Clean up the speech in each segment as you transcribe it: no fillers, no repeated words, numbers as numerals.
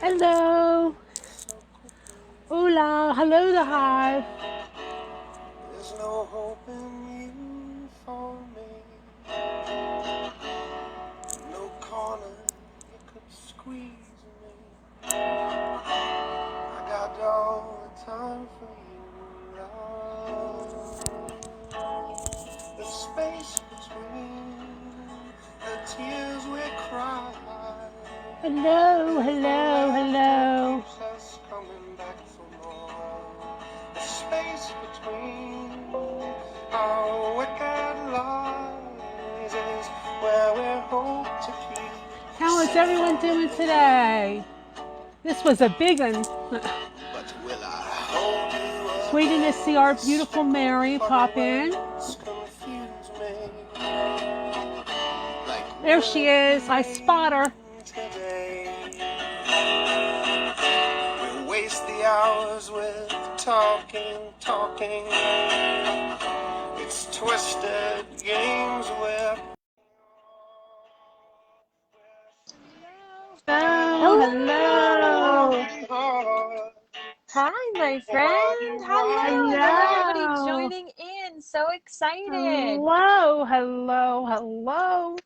Hello. Hola. Hello, the hive. There's no hope in you for me. No corner you could squeeze me. I got all the time for you, love. The space between the tears we cry. Hello, And the hello, laughter hello. keeps us coming back for more. The space between our wicked lives is where we hope to keep How is safe everyone from doing the pain. today? This was a big one. But will I hold you Waiting to see our again? The beautiful speckle Mary funny pop in. ways confuse me. Like There will she it is. I spot rain her. today? We waste the hours with talking, talking. It's twisted games we're Hello, Hello. hello, playing hard. Hi, my While you friend. Hello. ride Look at out. everybody hello. joining in. So excited. Hello, hello, hello.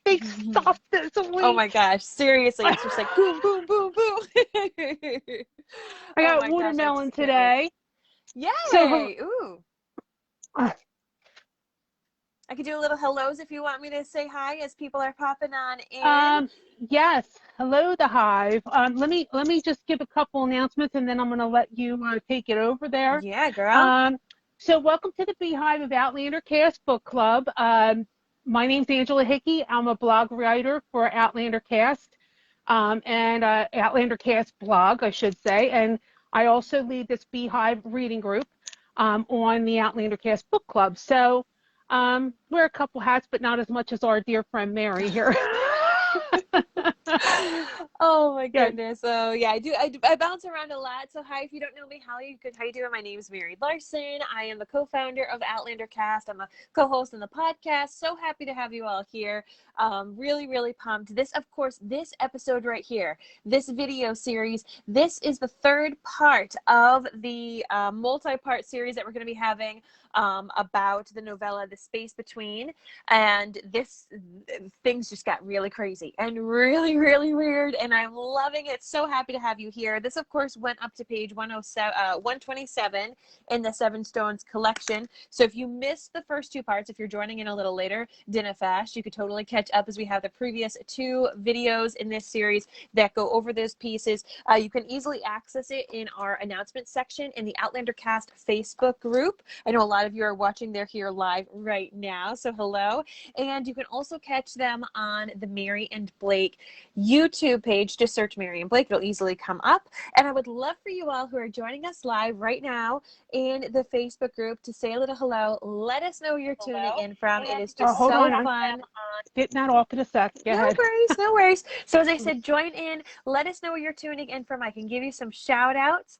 Big stuff this Oh week. my gosh. Seriously, it's just like boom, boom, boom, boom. I Oh got my gosh, I watermelon just can't wait. today. So, Yay. Ooh. I could do a little hellos if you want me to say hi as people are popping on in. Um, yes. Hello, the hive. Let me just give a couple announcements, and then I'm going to let you take it over there. Yeah, girl. Um, so welcome to the Beehive of Outlander Cast Book Club. My name's Angela Hickey. I'm a blog writer for Outlander Cast, and Outlander Cast blog, I should say, and I also lead this Beehive reading group on the Outlander Cast Book Club. So. Wear a couple hats, but not as much as our dear friend Mary here. Oh my Yeah. goodness. So yeah, I bounce around a lot. So hi, if you don't know me, how you doing? My name is Mary Larson. I am the co-founder of Outlander Cast. I'm a co-host on the podcast. So happy to have you all here. Really, really pumped. This, of course, this episode right here, this video series, this is the third part of the multi-part series that we're going to be having about the novella, The Space Between. And this things just got really crazy and really, really weird, and I'm loving it. So happy to have you here. This, of course, went up to page 127 in the Seven Stones collection. So if you missed the first two parts, if you're joining in a little later, dinna fast, you could totally catch up as we have the previous two videos in this series that go over those pieces. You can easily access it in our announcement section in the Outlander Cast Facebook group. I know a lot of you are watching. They're here live right now, so hello. And you can also catch them on the Mary and Blake YouTube page. Just search Mary and Blake. It'll easily come up. And I would love for you all who are joining us live right now in the Facebook group to say a little hello. Let us know where you're tuning in from. It is just Hold so on. I'm fun. getting that off in a sec. Go No ahead. worries, no worries. So as I said, join in. Let us know where you're tuning in from. I can give you some shout outs.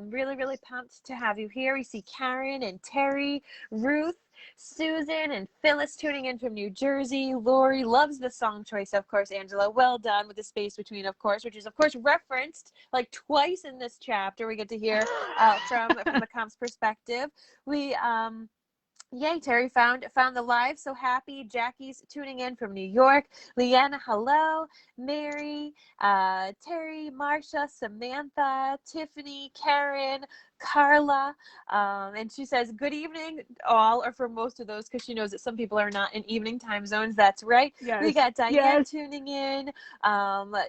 Really, really pumped to have you here. We see Karen and Terry, Ruth, Susan, and Phyllis tuning in from New Jersey. Lori loves the song choice, of course, Angela. Well done with the space between, of course, which is, of course, referenced like twice in this chapter. We get to hear from the comp's perspective. We Yay, Terry found the live. So happy. Jackie's tuning in from New York. Leanna, hello. Mary, Terry, Marsha, Samantha, Tiffany, Karen, Carla. And she says, good evening, all, or for most of those, because she knows that some people are not in evening time zones. That's right. We Yes. got Diane Yes. tuning in.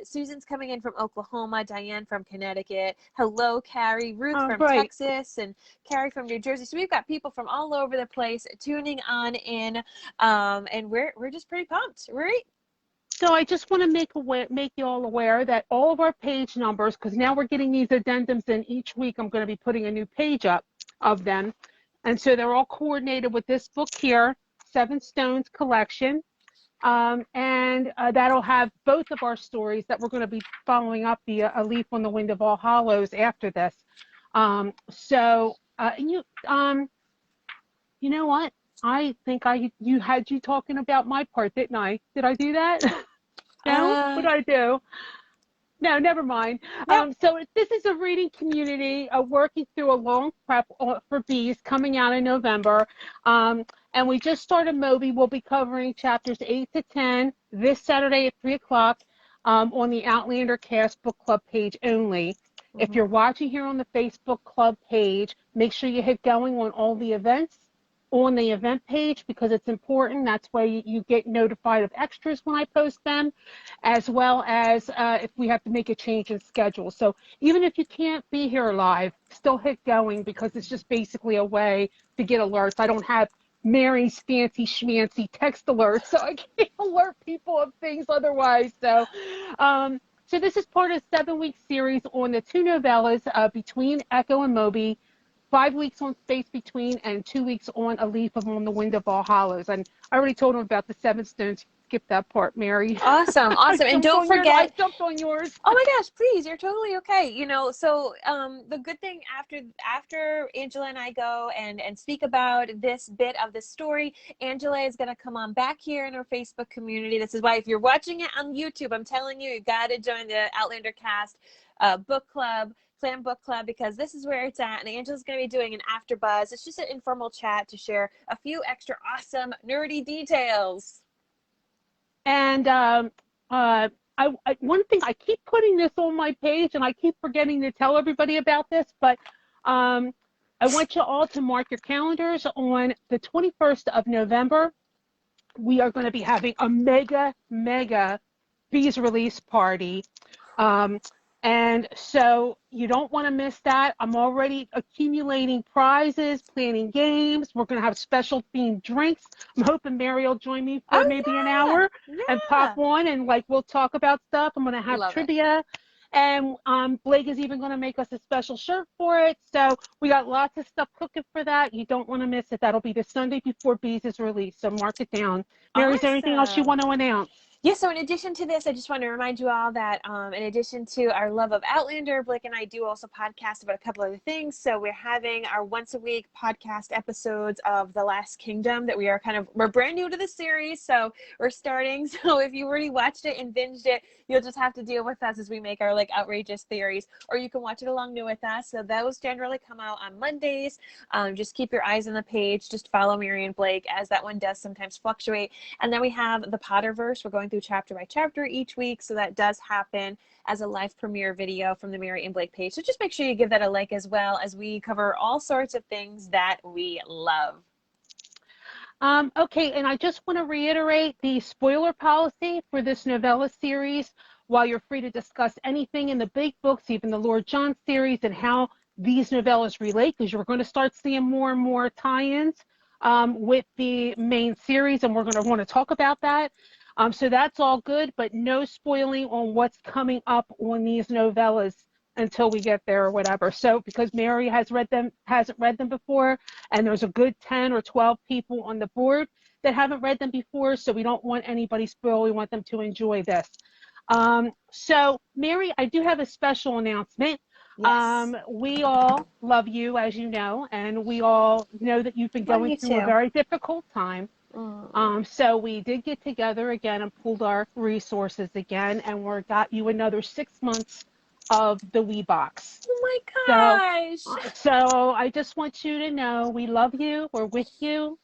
Susan's coming in from Oklahoma. Diane from Connecticut. Hello, Carrie. Ruth from Right. Texas. And Carrie from New Jersey. So we've got people from all over the place tuning on in, and we're just pretty pumped, right? So I just want to make you all aware that all of our page numbers, because now we're getting these addendums in each week, I'm going to be putting a new page up of them. And so they're all coordinated with this book here, Seven Stones Collection. And that'll have both of our stories that we're going to be following up via A Leaf on the Wind of All Hollows after this. You know what? I think you had you talking about my part, didn't I? Did I do that? No? What Uh, did I do? No, never mind. Yep. So this is a reading community working through a long prep for bees coming out in November. And we just started Moby. We'll be covering chapters 8 to 10 this Saturday at 3 o'clock on the Outlander Cast Book Club page only. If you're watching here on the Facebook Club page, make sure you hit going on all the events on the event page because it's important. That's where you get notified of extras when I post them, as well as if we have to make a change in schedule. So even if you can't be here live, still hit going because it's just basically a way to get alerts. I don't have Mary's fancy schmancy text alerts, so I can't alert people of things otherwise. So this is part of a 7-week series on the 2 novellas between Echo and Moby. 5 weeks on Space Between and 2 weeks on A Leaf on the Wind of All Hollows. And I already told him about the Seven Stones. Skip that part, Mary. Awesome. And don't forget, I jumped on yours. Oh my gosh, please, you're totally okay. So the good thing after Angela and I go and speak about this bit of the story, Angela is going to come on back here in our Facebook community. This is why if you're watching it on YouTube, I'm telling you, you got to join the Outlander Cast book club. Plan book club, because this is where it's at, and Angela's going to be doing an after buzz. It's just an informal chat to share a few extra awesome nerdy details. And one thing, I keep putting this on my page and I keep forgetting to tell everybody about this, but I want you all to mark your calendars. On the 21st of November, we are going to be having a mega bees release party. And so you don't want to miss that. I'm already accumulating prizes, planning games. We're going to have special themed drinks. I'm hoping Mary will join me for maybe an hour and pop on and we'll talk about stuff. I'm going to have trivia. And Blake is even going to make us a special shirt for it. So we got lots of stuff cooking for that. You don't want to miss it. That'll be the Sunday before Bees is released. So mark it down. Mary, is there anything else you want to announce? Yeah, so in addition to this, I just want to remind you all that in addition to our love of Outlander, Blake and I do also podcast about a couple other things. So we're having our once a week podcast episodes of The Last Kingdom that we're brand new to the series. So we're starting. So if you already watched it and binged it, you'll just have to deal with us as we make our outrageous theories, or you can watch it along with us. So those generally come out on Mondays. Just keep your eyes on the page. Just follow Mary and Blake, as that one does sometimes fluctuate. And then we have the Potterverse. We're going through chapter by chapter each week, so that does happen as a live premiere video from the Mary and Blake page. So just make sure you give that a like, as well as we cover all sorts of things that we love. Okay, and I just want to reiterate the spoiler policy for this novella series. While you're free to discuss anything in the big books, even the Lord John series, and how these novellas relate, because you're going to start seeing more and more tie-ins with the main series, and we're going to want to talk about that. So that's all good, but no spoiling on what's coming up on these novellas until we get there or whatever. So because Mary hasn't read them before, and there's a good 10 or 12 people on the board that haven't read them before, so we don't want anybody spoiled. We want them to enjoy this. So Mary, I do have a special announcement. Yes. We all love you, as you know, and we all know that you've been going through a very difficult time. So we did get together again and pooled our resources again, and we got you another 6 months of the Wee Box. Oh my gosh! So I just want you to know we love you. We're with you.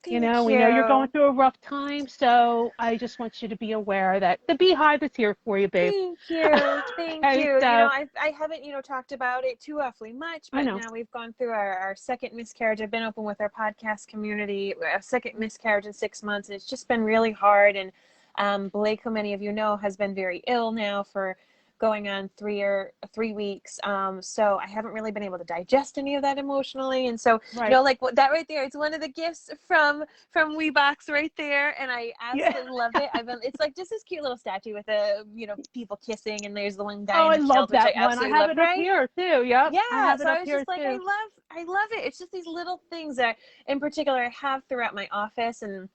Thank you. We know you're going through a rough time, so I just want you to be aware that the Beehive is here for you, babe. Thank you. Thank you. So, I haven't, talked about it too awfully much, but now we've gone through our second miscarriage. I've been open with our podcast community, a second miscarriage in 6 months, and it's just been really hard. And Blake, who many of you know, has been very ill now for going on 3 weeks. So I haven't really been able to digest any of that emotionally. And so, that right there, it's one of the gifts from Weebox right there. And I absolutely love it. It's just this cute little statue with people kissing, and there's the one guy in the shelter, which I absolutely love. I have it up here too. Yep. Yeah. So I was just I love it. It's just these little things that in particular I have throughout my office, and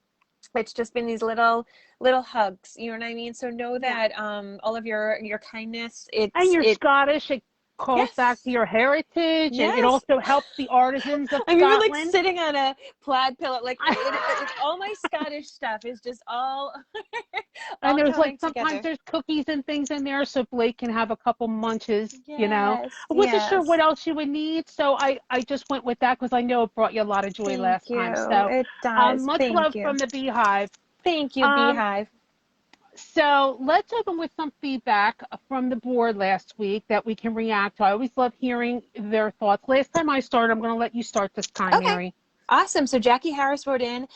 it's just been these little hugs, you know what I mean? So know that all of your kindness, and you're Scottish. It calls back Yes. to your heritage, and it Yes. also helps the artisans of I'm even like Scotland. sitting on a plaid pillow. Like it's all my Scottish stuff is just all And all there's like coming sometimes together. there's cookies and things in there, so Blake can have a couple munches, you know. Yes, I wasn't sure what yes. else you would need, so I just went with that because I know it brought you a lot of joy Thank last time. you. So, It does. much Thank love you. from the Beehive. Thank you, Um, Beehive. so let's open with some feedback from the board last week that we can react to. I always love hearing their thoughts. Last time I started, I'm going to let you start this time, Okay. Mary. Awesome. So Jackie Harris wrote in,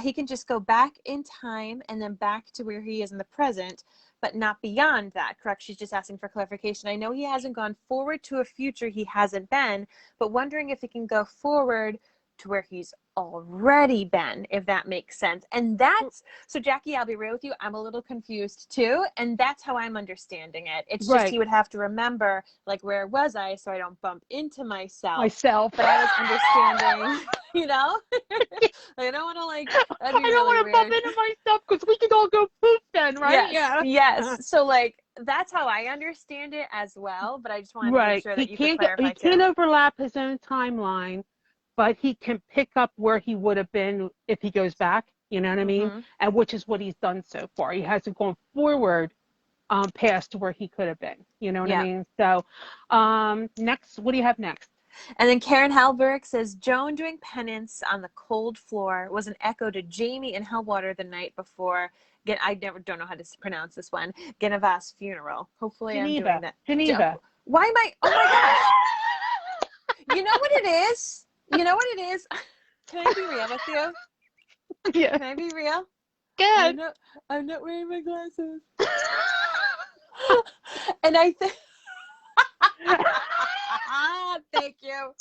he can just go back in time and then back to where he is in the present, but not beyond that, correct? She's just asking for clarification. I know he hasn't gone forward to a future he hasn't been, but wondering if he can go forward to where he's already been, if that makes sense. And that's, so Jackie, I'll be real with you, I'm a little confused too, and that's how I'm understanding it. It's just Right. he would have to remember, like, where was I so I don't bump into myself. Myself. But I was understanding, you know? I don't want to, like, that'd I be don't really want to bump weird. into myself because we could all go poof then, right? Yes, Yeah. yes. So, like, that's how I understand it as well, but I just wanted to make Right. sure He that you could can't go, clarify he too. can't overlap his own timeline, but he can pick up where he would have been if he goes back. You know what I mean? Mm-hmm. And which is what he's done so far. He hasn't gone forward past where he could have been. You know what I Yeah. mean? So, next, what do you have next? And then Karen Halberg says, Joan doing penance on the cold floor was an echo to Jamie in Hellwater the night before. I don't know how to pronounce this one. Genevas funeral. Hopefully I'm doing Geneva. that. Geneva. Why am I? Oh my gosh. You know what it is? You know what it is? Can I be real with you? Yeah. Can I be real? Good. I'm not wearing my glasses. And I think thank you.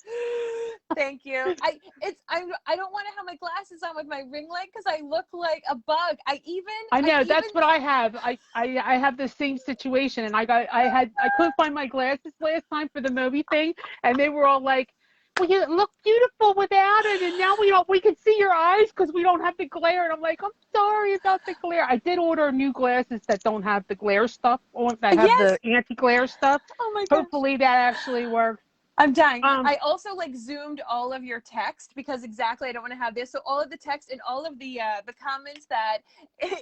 Thank you. I don't want to have my glasses on with my ring light because I look like a bug. I know that's what I have. I have the same situation, and I couldn't find my glasses last time for the Moby thing, and they were all like, "Well, you look beautiful without it, and now we can see your eyes because we don't have the glare." And I'm like, "I'm sorry about the glare." I did order new glasses that don't have the glare stuff on. That have Yes. the anti-glare stuff. Oh my gosh. Hopefully that actually works. I'm dying. I also like zoomed all of your text because exactly I don't want to have this. So all of the text and all of the comments that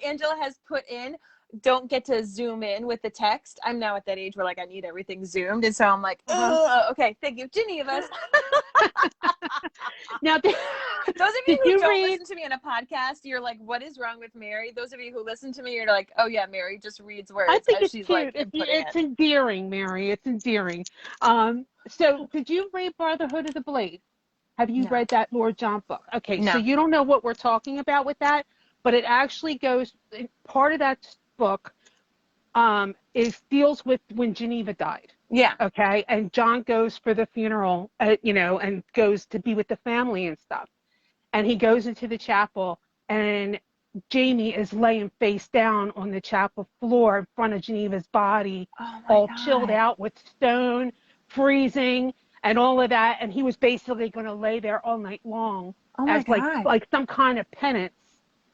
Angela has put in don't get to zoom in with the text. I'm now at that age where like I need everything zoomed, and so I'm like, okay, thank you, Geneva's. Now, those of you did who you don't read? listen to me on a podcast, you're like, what is wrong with Mary? Those of you who listen to me, you're like, oh yeah, Mary just reads words I think as it's she's cute. like It's inputting it. endearing, Mary. It's endearing. So did you read Brotherhood of the Blade? Have you No. read that Lord John book? Okay, so No. you don't know what we're talking about with that, but it actually goes, part of that book deals with when Geneva died. Yeah. Okay, and John goes for the funeral, and goes to be with the family and stuff. And he goes into the chapel, and Jamie is laying face down on the chapel floor in front of Geneva's body, Oh my all God. chilled out with stone, freezing, and all of that. And he was basically going to lay there all night long Oh my as God. like some kind of penance.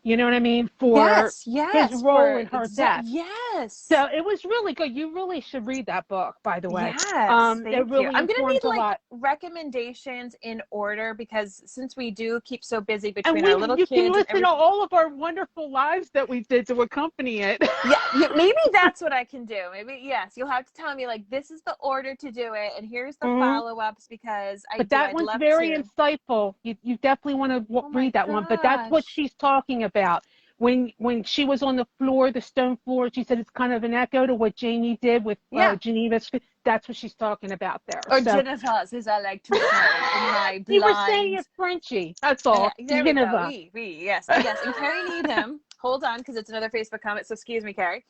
You know what I mean? For his Yes, role in her death. yes. So it was really good. You really should read that book, by the way. Yes, It thank you. really I'm gonna informs need a like lot. recommendations in order because since we do keep so busy And between our little you can kids and listen to everything. all of our wonderful lives that we did to accompany it. Yeah, maybe that's what I can do. Maybe, yes, you'll have to tell me like this is the order to do it and here's the Mhm. follow-ups because But that I'd one's love very to. insightful. You definitely want to Oh my read that one. But that's what gosh. she's talking about. When she was on the floor, the stone floor, she said it's kind of an echo to what Jamie did with Yeah. Geneva's. That's what she's talking about there. Or So Jennifer's, as I like to say in my you were saying blind. it Frenchy. That's all. There we go. Geneva. Oui, yes. And Carrie Needham. Hold on, because it's another Facebook comment. So excuse me, Carrie.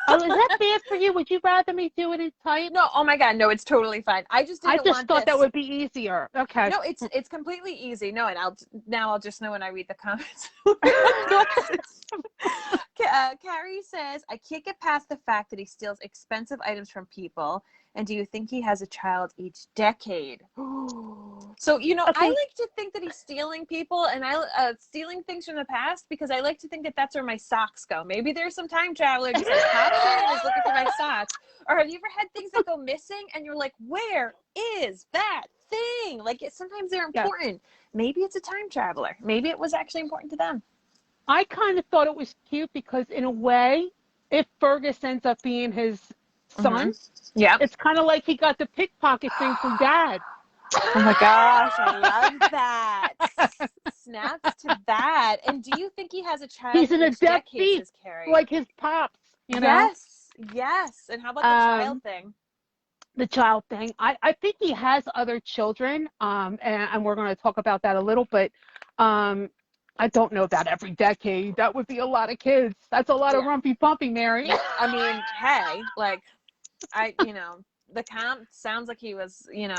Oh, is that bad for you? Would you rather me do it in type? No, oh my God, no, it's totally fine. I just I didn't just want thought that this. would be easier. Okay. No, it's completely easy. No, and I'll just know when I read the comments. Carrie says, I can't get past the fact that he steals expensive items from people. And do you think he has a child each decade? So, you know, I Okay. like to think that he's stealing people and stealing things from the past, because I like to think that that's where my socks go. Maybe there's some time traveler just like pops in and is looking for my socks. Or have you ever had things that go missing and you're like, where is that thing? Like, sometimes they're Yeah. important. Maybe it's a time traveler. Maybe it was actually important to them. I kind of thought it was cute because, in a way, if Fergus ends up being his son, Yep. it's kind of like he got the pickpocket thing from Dad. Oh my gosh, I love that. Snaps to that. And do you think he has a child He's an each adept decade, thief, says Carrie? like his pops, you know? Yes, yes. And how about the child thing? The child thing. I think he has other children, and we're going to talk about that a little, but I don't know about every decade. That would be a lot of kids. That's a lot of rumpy pumpy, Mary. I mean, hey, like, the comp sounds like he was, yeah,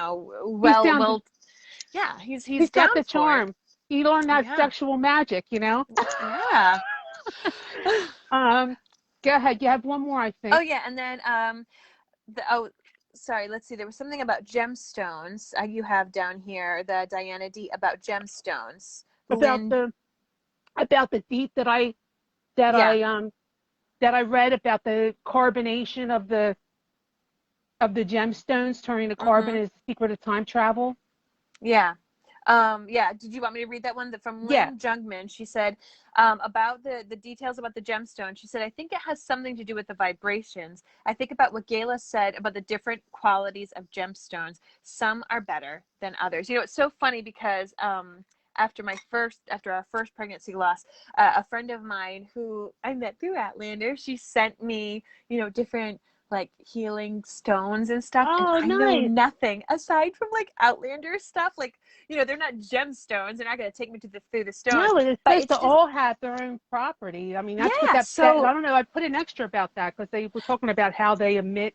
he's got down the for charm. it. He learned that Yeah. sexual magic, you know? Yeah. Go ahead. You have one more, I think. Oh yeah, and then sorry, let's see. There was something about gemstones. You have down here the Diana D about gemstones. About the deep that I read about the carbonation of the gemstones turning to carbon is the secret of time travel. Yeah. Did you want me to read that one from Lynn Jungman? She said about the details about the gemstone. She said, I think it has something to do with the vibrations. I think about what Gayla said about the different qualities of gemstones. Some are better than others. You know, it's so funny because after our first pregnancy loss, a friend of mine who I met through Outlander, she sent me, different like healing stones and stuff. Oh, and I nice. know nothing aside from like Outlander stuff. Like, they're not gemstones. They're not going to take me through the stones. No, it's but supposed it's to just all have their own property. I mean, that's what that so I don't know. I put an extra about that because they were talking about how they emit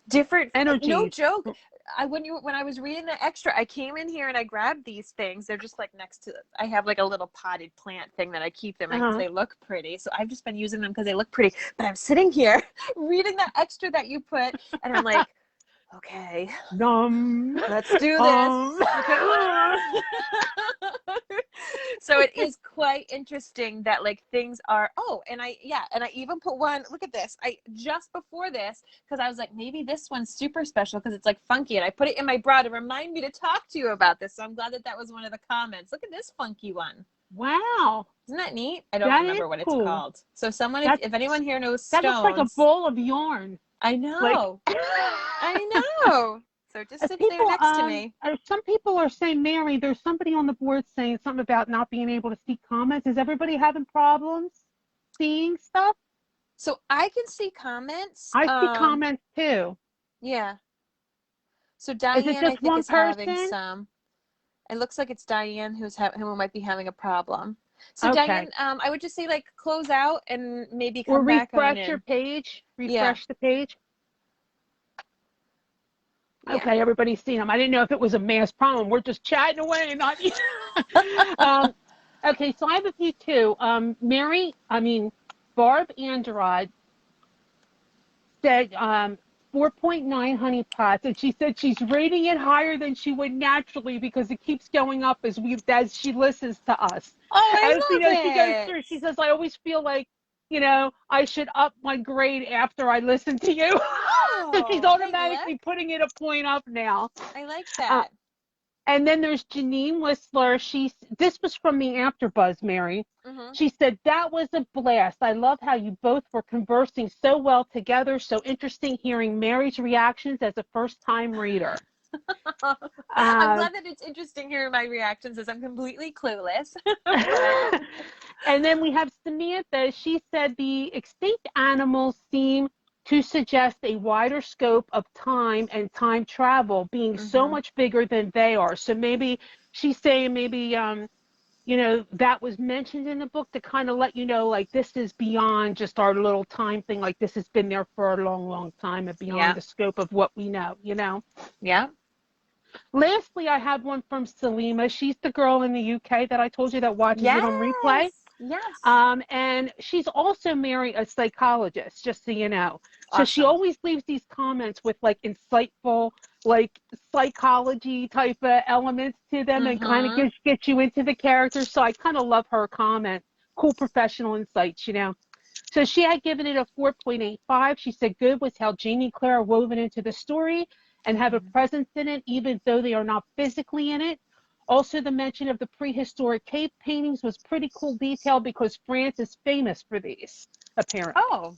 different energies. No joke. When I was reading the extra, I came in here and I grabbed these things. They're just like next to, I have like a little potted plant thing that I keep them in because they look pretty. So I've just been using them because they look pretty. But I'm sitting here reading the extra that you put, and I'm like, okay, let's do this. So it is quite interesting that like things are, and I even put one, look at this. I just before this, because I was like, maybe this one's super special because it's like funky, and I put it in my bra to remind me to talk to you about this. So I'm glad that was one of the comments. Look at this funky one. Wow. Isn't that neat? I don't remember what it's called. So someone, if anyone here knows stones. That looks like a ball of yarn. I know. I know. So just sit there next to me. Some people are saying, Mary, there's somebody on the board saying something about not being able to see comments. Is everybody having problems seeing stuff? So I can see comments. I see comments too. Yeah. So Diane, I think, is having some. It looks like it's Diane who might be having a problem. So Diane, I would just say like close out and maybe come back on in. Refresh your page. Refresh the page. Okay, everybody's seen them. I didn't know if it was a mass problem. We're just chatting away, not. Okay, so I have a few too. Barb Andrade said 4.9 honey pots, and she said she's rating it higher than she would naturally because it keeps going up as she listens to us. Oh, I love it. She goes through. She says, I always feel like, I should up my grade after I listen to you. So she's automatically putting it a point up now. I like that. And then there's Janine Whistler. This was from the AfterBuzz, Mary. She said, that was a blast. I love how you both were conversing so well together. So interesting hearing Mary's reactions as a first-time reader. I'm glad that it's interesting hearing my reactions as I'm completely clueless. And then we have Samantha. She said the extinct animals seem to suggest a wider scope of time and time travel being so much bigger than they are. So maybe she's saying that was mentioned in the book to kind of let you know, like, this is beyond just our little time thing. Like, this has been there for a long, long time and beyond the scope of what we know, Yeah. Lastly, I have one from Salima. She's the girl in the UK that I told you that watches it on replay. Yes. And she's also married a psychologist, just so you know. So she Awesome. always leaves these comments with like insightful, like psychology type of elements to them, and kind of Mm-hmm. get you into the character. So I kind of love her comment. Cool professional insights, you know. So she had given it a 4.85. She said good was how Jamie and Claire are woven into the story and have a Mm-hmm. presence in it, even though they are not physically in it. Also, the mention of the prehistoric cave paintings was pretty cool detail because France is famous for these, apparently. Oh.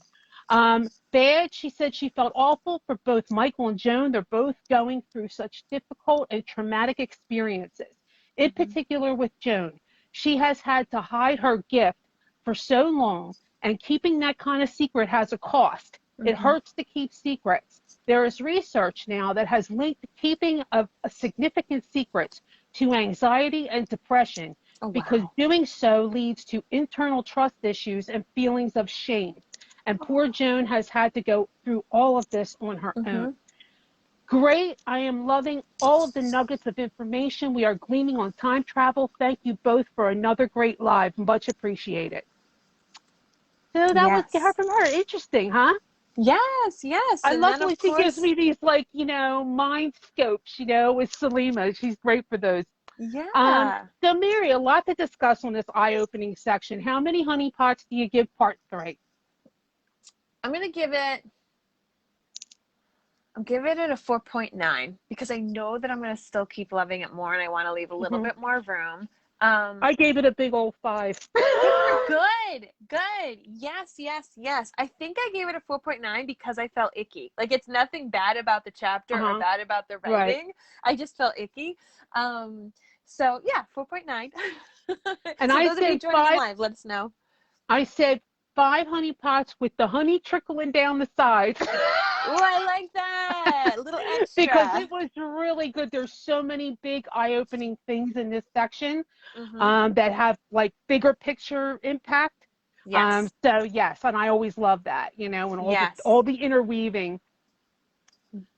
Bad, she said she felt awful for both Michael and Joan. They're both going through such difficult and traumatic experiences. In Mm-hmm. particular with Joan, she has had to hide her gift for so long, and keeping that kind of secret has a cost. It Mm-hmm. hurts to keep secrets. There is research now that has linked the keeping of a significant secrets to anxiety and depression Oh, because wow. doing so leads to internal trust issues and feelings of shame. And poor Joan has had to go through all of this on her own. Mm-hmm. Great. I am loving all of the nuggets of information we are gleaning on time travel. Thank you both for another great live. Much appreciated. So that was Yes. from her. Interesting, huh? Yes, yes. I And love then when of she gives course, me these, like, mind scopes, with Salima. She's great for those. Um, yeah. so, Mary, a lot to discuss on this eye opening section. How many honeypots do you give part three? I'm gonna give it I'll give it a 4.9 because I know that I'm gonna still keep loving it more and I want to leave a little Hmm. bit more room. Um, I gave it a big old five. good, good. Yes, yes, yes. I think I gave it a 4.9 because I felt icky. Like it's nothing bad about the chapter or Uh-huh. bad about the Right. writing. I just felt icky. So yeah, 4.9. And So I those of you said joining in five. live, let us know. I said five honey pots with the honey trickling down the sides. Oh, I like that. A little Because extra. it was really good. There's so many big eye-opening things in this section, Mm-hmm. that have like bigger picture impact. Yes. So yes, and I always love that, and all the Yes. interweaving.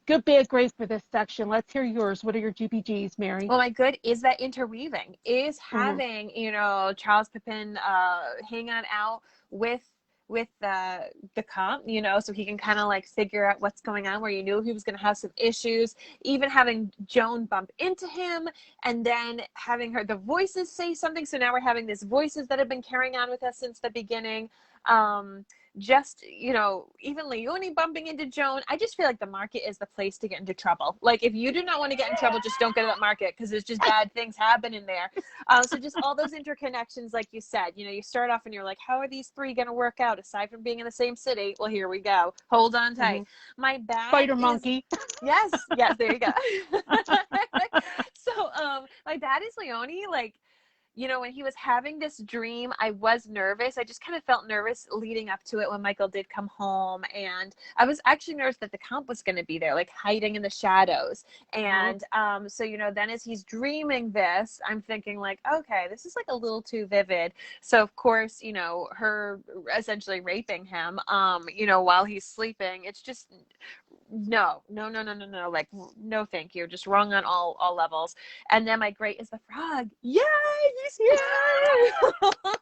Good, bad, great for this section. Let's hear yours. What are your GBGs, Mary? Well, my good is that interweaving is Hmm. having, Charles Pippin hanging out with the comp, so he can kind of like figure out what's going on where you knew he was going to have some issues, even having Joan bump into him and then having the voices say something. So now we're having these voices that have been carrying on with us since the beginning. Just, even Leonie bumping into Joan. I just feel like the market is the place to get into trouble. Like if you do not want to get in trouble, just don't go to that market because there's just bad things happening there. So just all those interconnections, like you said, you start off and you're like, how are these three going to work out aside from being in the same city? Well, here we go. Hold on Hmm. tight. My bad Spider is monkey. yes, yes, there you go. So my bad is Leonie, like, when he was having this dream, I was nervous. I just kind of felt nervous leading up to it when Michael did come home. And I was actually nervous that the comp was going to be there, like hiding in the shadows. Uh-huh. And so, then as he's dreaming this, I'm thinking like, okay, this is like a little too vivid. So of course, her essentially raping him, while he's sleeping, it's just no, no, no, no, no, no. Like, no, thank you. Just wrong on all levels. And then my great is the frog. Yay, he's here!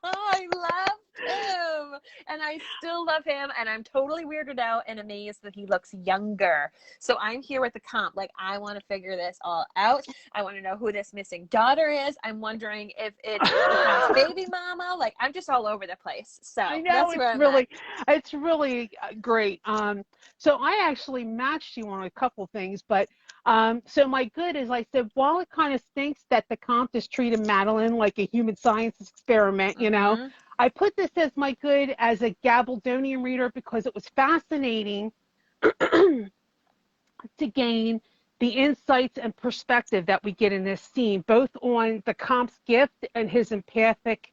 I loved him, and I still love him. And I'm totally weirded out and amazed that he looks younger. So I'm here with the comp. Like, I want to figure this all out. I want to know who this missing daughter is. I'm wondering if it's the comp's baby mama. Like, I'm just all over the place. I So know that's where I'm at. it's really great. So I actually matched you on a couple things, but so my good is I said while it kind of stinks that the comp is treating Madeline like a human science experiment, Mm-hmm. I put this as my good as a Gabaldonian reader because it was fascinating to gain the insights and perspective that we get in this scene, both on the comp's gift and his empathic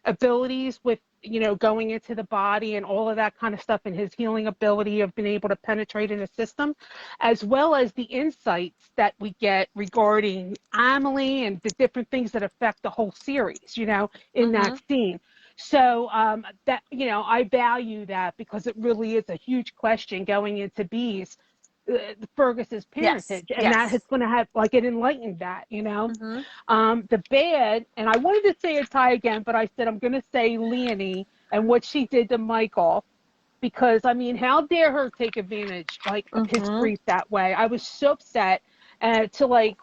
abilities with, going into the body and all of that kind of stuff, and his healing ability of being able to penetrate in a system, as well as the insights that we get regarding Amelie and the different things that affect the whole series, in Mm-hmm. that scene. So that, I value that because it really is a huge question going into bees. Fergus's Yes. parentage, and that is Yes. going to have like it enlightened that, you know. Mm-hmm. The bad, and I wanted to say it's high again, but I said I'm going to say Leonie and what she did to Michael, because I mean, how dare her take advantage like of his Mm-hmm. grief that way? I was so upset. To like,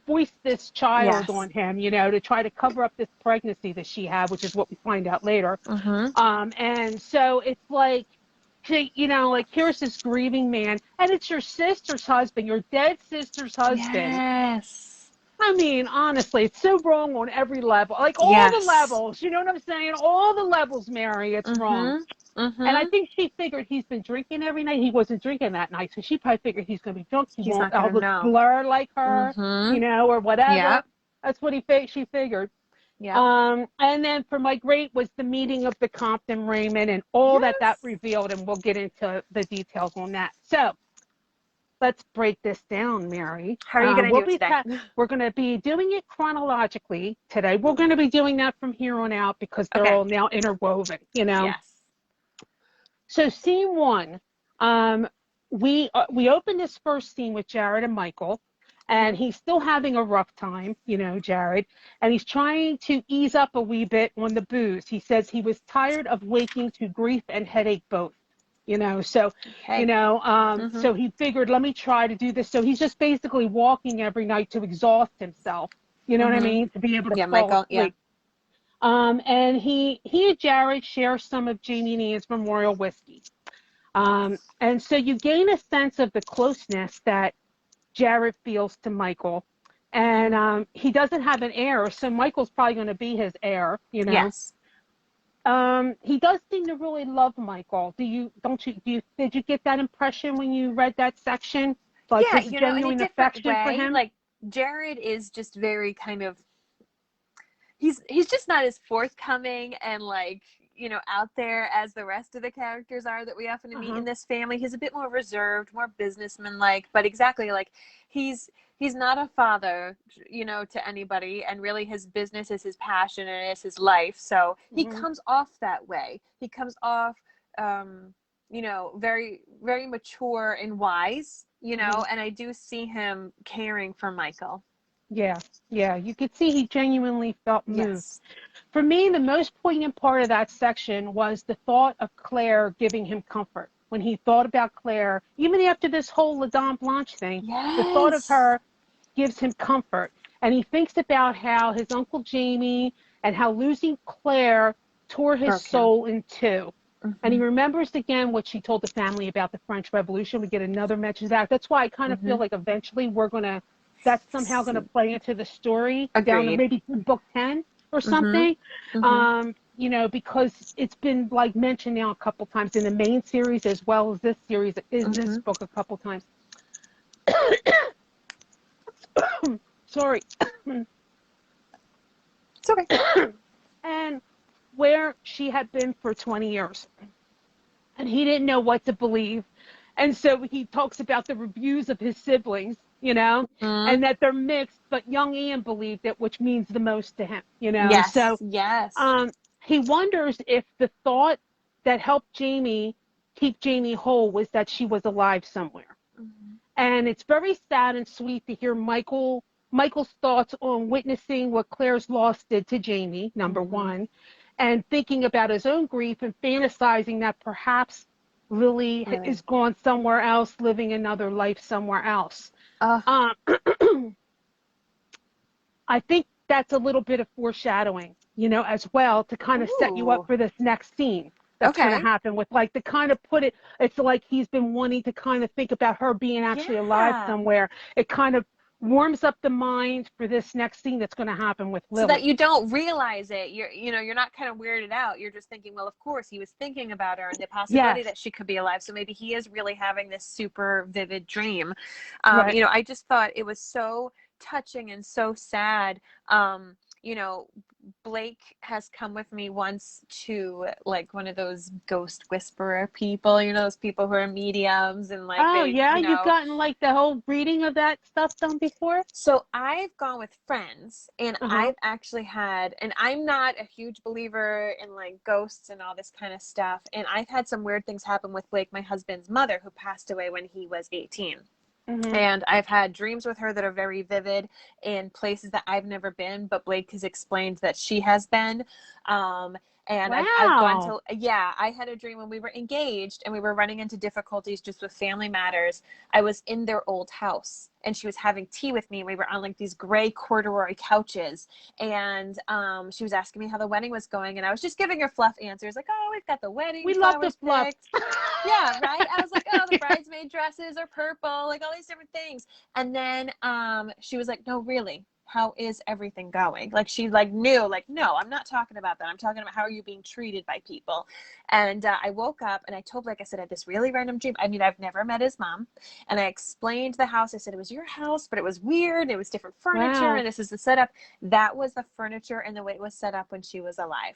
foist this child Yes. on him, to try to cover up this pregnancy that she had, which is what we find out later. Mm-hmm. And so it's like, like here's this grieving man, and it's your sister's husband, your dead sister's husband. Yes. I mean, honestly, it's so wrong on every level, like all the Yes. levels. You know what I'm saying? All the levels, Mary. It's wrong. Mm-hmm. And I Mm-hmm. think she figured he's been drinking every night. He wasn't drinking that night, so she probably figured he's going to be drunk. He He's won't not gonna look know. blur like her, Mm-hmm. or whatever. Yep. That's what she figured. Yep. And then for my great was the meeting of the Compton Raymond and all that Yes. revealed, and we'll get into the details on that. So let's break this down, Mary. How are you gonna do it today? We're going to be doing it chronologically today. We're going to be doing that from here on out because they're Okay. all now interwoven, Yes. So scene one, we open this first scene with Jared and Michael, and he's still having a rough time, Jared, and he's trying to ease up a wee bit on the booze. He says he was tired of waking to grief and headache both. So, Okay. Mm-hmm. so he figured, let me try to do this. So he's just basically walking every night to exhaust himself. You know what I Mm-hmm. mean? To be able to Yeah, fall Michael. Yeah. asleep. And he and Jared share some of Jamie and Ian's memorial whiskey. And so you gain a sense of the closeness that Jared feels to Michael. And he doesn't have an heir, so Michael's probably going to be his heir. Yes. He does seem to really love Michael. Did you get that impression when you read that section? Like Yeah, his in a genuine different affection for way. him? Like Jared is just very kind of he's just not as forthcoming and like out there as the rest of the characters are that we often meet in this family. He's a bit more reserved, more businessman-like, but exactly like he's not a father to anybody, and really his business is his passion and it's his life, so he comes off that way. He comes off very, very mature and wise, and I do see him caring for Michael. Yeah, you could see he genuinely felt moved. Yes. For me, the most poignant part of that section was the thought of Claire giving him comfort. When he thought about Claire, even after this whole La Dame Blanche thing, the thought of Yes. her gives him comfort. And he thinks about how his Uncle Jamie and how losing Claire tore his Broke him. soul in two. And he Mm-hmm. remembers again what she told the family about the French Revolution. We get another mention of that. That's why I kind of feel like eventually that's somehow going to play into the story down to Agreed. maybe book 10 or Mm-hmm. something. Mm-hmm. Because it's been like mentioned now a couple times in the main series as well as this series, this book a couple times. Sorry. It's okay. And where she had been for 20 years. And he didn't know what to believe. And so he talks about the reviews of his siblings, Mm-hmm. and that they're mixed, but young Ian believed it, which means the most to him, Yes. So Yes. he wonders if the thought that helped keep Jamie whole was that she was alive somewhere. Mm-hmm. And it's very sad and sweet to hear Michael's thoughts on witnessing what Claire's loss did to Jamie, number one, and thinking about his own grief and fantasizing that perhaps Lily is gone somewhere else, living another life somewhere else. I think that's a little bit of foreshadowing, as well, to kind of set you up for this next scene that's going to happen with like to kind of put it, it's like he's been wanting to kind of think about her being actually alive somewhere. It kind of warms up the mind for this next scene that's going to happen with Lily. So that you don't realize it. You're not kind of weirded out. You're just thinking, well, of course he was thinking about her and the possibility that she could be alive. So maybe he is really having this super vivid dream. Right. I just thought it was so touching and so sad. you know, Blake has come with me once to like one of those ghost whisperer people, you know, those people who are mediums and like Oh, they, yeah, you you've know. gotten like the whole reading of that stuff done before? So I've gone with friends and Uh-huh. I've actually had, and I'm not a huge believer in like ghosts and all this kind of stuff. And I've had some weird things happen with Blake, my husband's mother, who passed away when he was 18. Mhm. And I've had dreams with her that are very vivid in places that I've never been, but Blake has explained that she has been. And I've gone Wow. to, yeah, I had a dream when we were engaged and we were running into difficulties just with family matters. I was in their old house and she was having tea with me. And we were on like these gray corduroy couches. And she was asking me how the wedding was going. And I was just giving her fluff answers like, oh, we've got the wedding We love the flowers fluff. picked. Yeah, right. I was like, oh, the bridesmaid dresses are purple, like all these different things. And then she was like, no, really, how is everything going? Like she like knew, like, no, I'm not talking about that. I'm talking about how are you being treated by people. And I woke up and I told, like I said, I had this really random dream. I mean, I've never met his mom. And I explained the house. I said, it was your house, but it was weird. It was different furniture. Wow. And this is the setup. That was the furniture and the way it was set up when she was alive.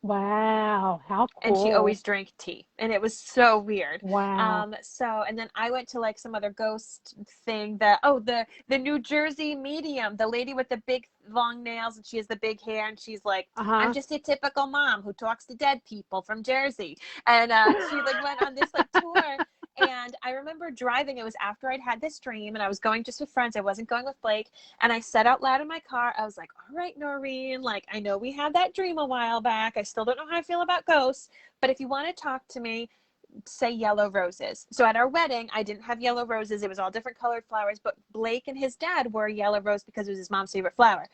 Wow. How And she cool. always drank tea and it was so weird. Wow. So and then I went to like some other ghost thing that, oh, the New Jersey medium, the lady with the big long nails and she has the big hair and she's like, I'm Uh-huh. just a typical mom who talks to dead people from Jersey. And she like went on this like tour. And I remember driving, it was after I'd had this dream and I was going just with friends, I wasn't going with Blake. And I said out loud in my car, I was like, all right, Noreen, like, I know we had that dream a while back. I still don't know how I feel about ghosts, but if you want to talk to me, say yellow roses. So at our wedding, I didn't have yellow roses. It was all different colored flowers, but Blake and his dad wore a yellow rose because it was his mom's favorite flower.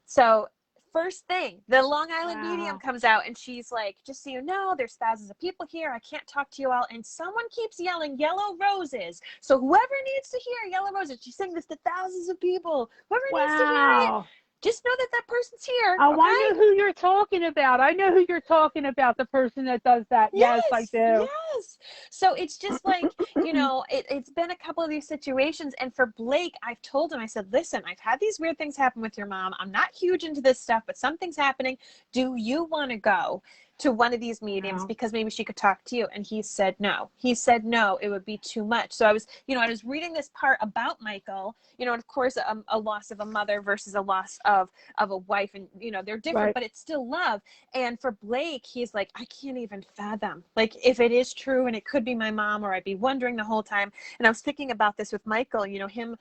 So first thing, the Long Island medium Wow. comes out and she's like, just so you know, there's thousands of people here. I can't talk to you all. And someone keeps yelling yellow roses. So whoever needs to hear yellow roses, she's saying this to thousands of people. Whoever needs to hear it, Wow. just know that that person's here. Oh, I Okay. know who you're talking about. I know who you're talking about, the person that does that. Yes, I Yes, do. yes. So it's just like, you know, it's been a couple of these situations. And for Blake, I've told him, I said, listen, I've had these weird things happen with your mom. I'm not huge into this stuff, but something's happening. Do you want to go to one of these mediums Wow. because maybe she could talk to you? And he said no. He said no, it would be too much. So I was, you know, I was reading this part about Michael, you know, and of course, a loss of a mother versus a loss of a wife. And, you know, they're different, Right. but it's still love. And for Blake, he's like, I can't even fathom. Like, if it is true and it could be my mom, or I'd be wondering the whole time. And I was thinking about this with Michael, you know, him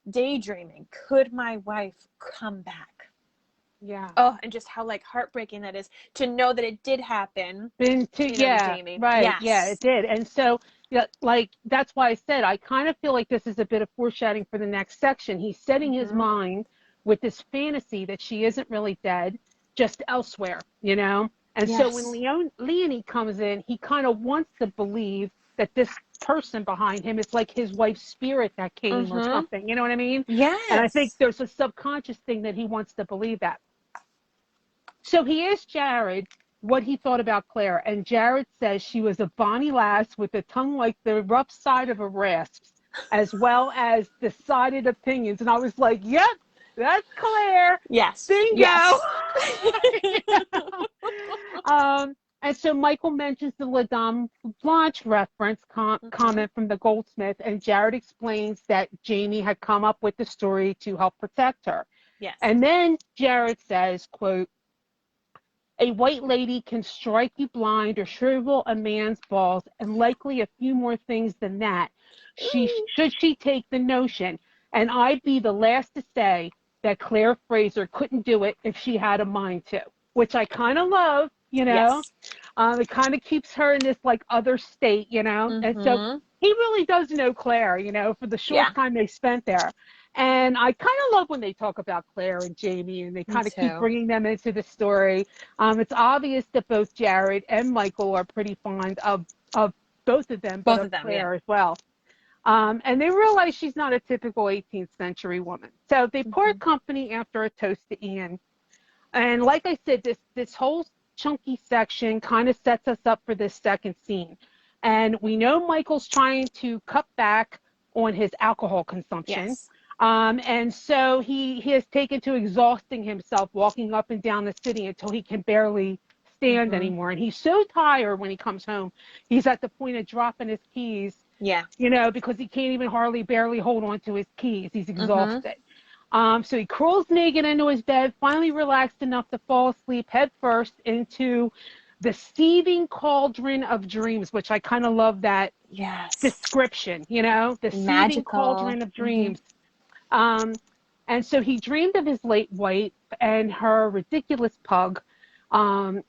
daydreaming. Could my wife come back? Yeah. Oh, and just how like heartbreaking that is to know that it did happen, Been to, you know, to yeah, Jamie. right. Yeah, Yes. it did. And so, yeah, like that's why I said I kind of feel like this is a bit of foreshadowing for the next section. He's setting his Mm-hmm. mind with this fantasy that she isn't really dead, just elsewhere, you know? And so when Yes. Leonie comes in, he kind of wants to believe that this person behind him is like his wife's spirit that came or Mm-hmm. something. You know what I mean? And I think Yes. there's a subconscious thing that he wants to believe that. So he asked Jared what he thought about Claire, and Jared says she was a bonny lass with a tongue like the rough side of a rasp, as well as decided opinions. And I was like, yep, that's Claire. Yes. Bingo. Yes. And so Michael mentions the La Dame Blanche reference Mm-hmm. comment from the goldsmith, and Jared explains that Jamie had come up with the story to help protect her. Yes. And then Jared says, quote, a white lady can strike you blind or shrivel a man's balls, and likely a few more things than that. Should she take the notion, and I'd be the last to say that Claire Fraser couldn't do it if she had a mind to, which I kind of love, you know. Yes. It kind of keeps her in this like other state, you know. And so Mm-hmm. he really does know Claire, you know, for the short Yeah. time they spent there. And I kind of love when they talk about Claire and Jamie and they Me kind of keep too. bringing them into the story. It's obvious that both Jared and Michael are pretty fond of both of them, but Both of of them. Yeah. Claire as well. And they realize she's not a typical 18th century woman. So they Mm-hmm. part company after a toast to Ian. And like I said, this whole chunky section kind of sets us up for this second scene. And we know Michael's trying to cut back on his alcohol consumption. Yes. And so he has taken to exhausting himself walking up and down the city until he can barely stand Mm-hmm. anymore. And he's so tired when he comes home, he's at the point of dropping his keys, Yeah. because he can't even hardly barely hold on to his keys. He's Mm-hmm. exhausted. So he crawls naked into his bed, finally relaxed enough to fall asleep head first into the seething cauldron of dreams, which I kind of love that Yes. description, the seething Magical. cauldron of Mm-hmm. dreams. Um, and so he dreamed of his late wife and her ridiculous pug. And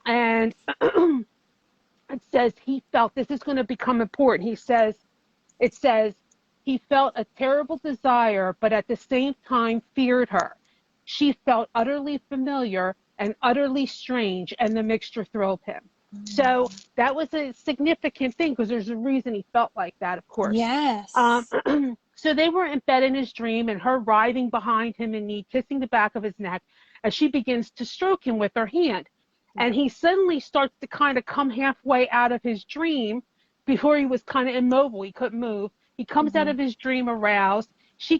it says he felt this is going to become important. It says he felt a terrible desire, but at the same time feared her. She felt utterly familiar and utterly strange, and the mixture thrilled him. So that was a significant thing because there's a reason he felt like that, of course. Um, Yes. so they were in bed in his dream, and her writhing behind him and knee, kissing the back of his neck as she begins to stroke him with her hand. Yeah. And he suddenly starts to kind of come halfway out of his dream. Before he was kind of immobile, he couldn't move. He comes out Mm-hmm. of his dream aroused. She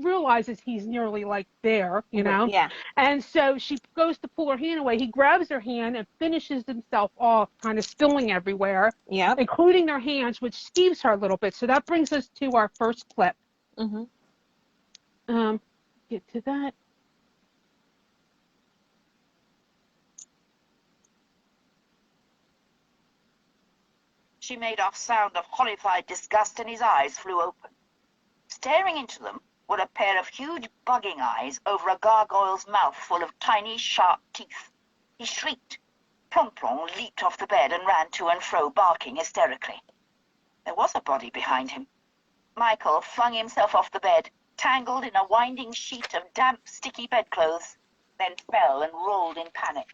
realizes he's nearly like there. Yeah. And so she goes to pull her hand away. He grabs her hand and finishes himself off, kind of spilling everywhere, Yep. including their hands, which skeeves her a little bit. So that brings us to our first clip. Mm-hmm. Um, get to that. She made a sound of horrified disgust, and his eyes flew open. Staring into them were a pair of huge bugging eyes over a gargoyle's mouth full of tiny, sharp teeth. He shrieked. Plon leaped off the bed and ran to and fro, barking hysterically. There was a body behind him. Michael flung himself off the bed, tangled in a winding sheet of damp, sticky bedclothes, then fell and rolled in panic.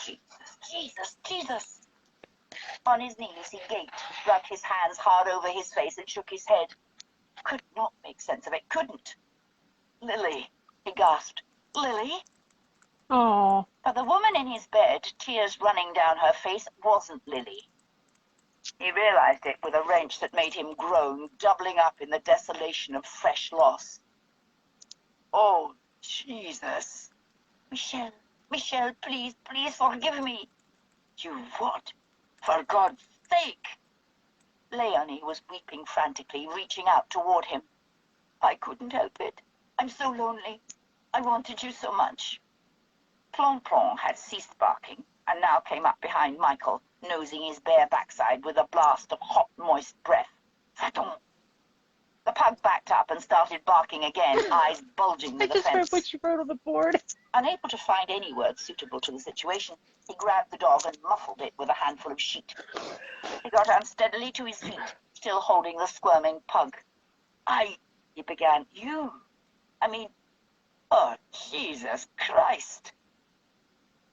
Jesus, Jesus, Jesus! On his knees he gaped, rubbed his hands hard over his face and shook his head. Could not make sense of it, couldn't. Lily, he gasped. Lily? Oh, But the woman in his bed, tears running down her face, wasn't Lily. He realized it with a wrench that made him groan, doubling up in the desolation of fresh loss. Oh, Jesus. Michelle, Michelle, please, please forgive me. You what? For God's sake! Leonie was weeping frantically, reaching out toward him. I couldn't help it. I'm so lonely. I wanted you so much. Plon had ceased barking and now came up behind Michael, nosing his bare backside with a blast of hot, moist breath. Va-t-on. The pug backed up and started barking again, eyes bulging I with just heard offense. what you wrote on the board. Unable to find any words suitable to the situation, he grabbed the dog and muffled it with a handful of sheet. He got unsteadily to his feet, still holding the squirming pug. He began. Oh, Jesus Christ!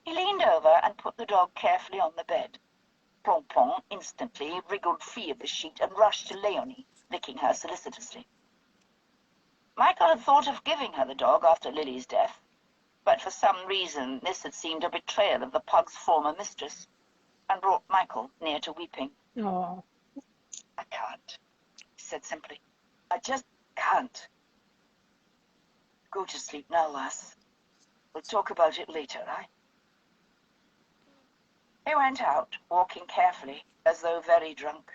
He leaned over and put the dog carefully on the bed. Plon instantly wriggled free of the sheet and rushed to Leonie, licking her solicitously. Michael had thought of giving her the dog after Lily's death, but for some reason this had seemed a betrayal of the pug's former mistress, and brought Michael near to weeping. Oh, I can't, he said simply. I just can't. Go to sleep now, lass. We'll talk about it later, right? He went out, walking carefully, as though very drunk,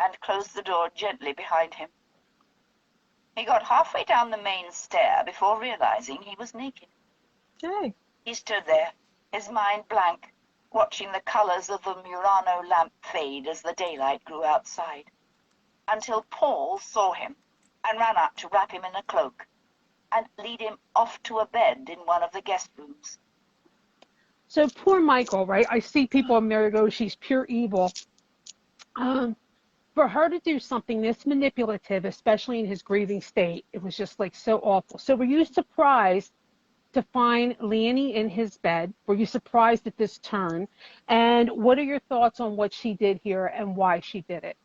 and closed the door gently behind him. He got halfway down the main stair before realizing he was naked. Hey. He stood there, his mind blank, watching the colors of the Murano lamp fade as the daylight grew outside, until Paul saw him and ran up to wrap him in a cloak and lead him off to a bed in one of the guest rooms. so poor Michael, right? I see people in there go, she's pure evil. For her to do something this manipulative, especially in his grieving state, it was just like so awful. So were you surprised to find Leonie in his bed? Were you surprised at this turn? And what are your thoughts on what she did here and why she did it?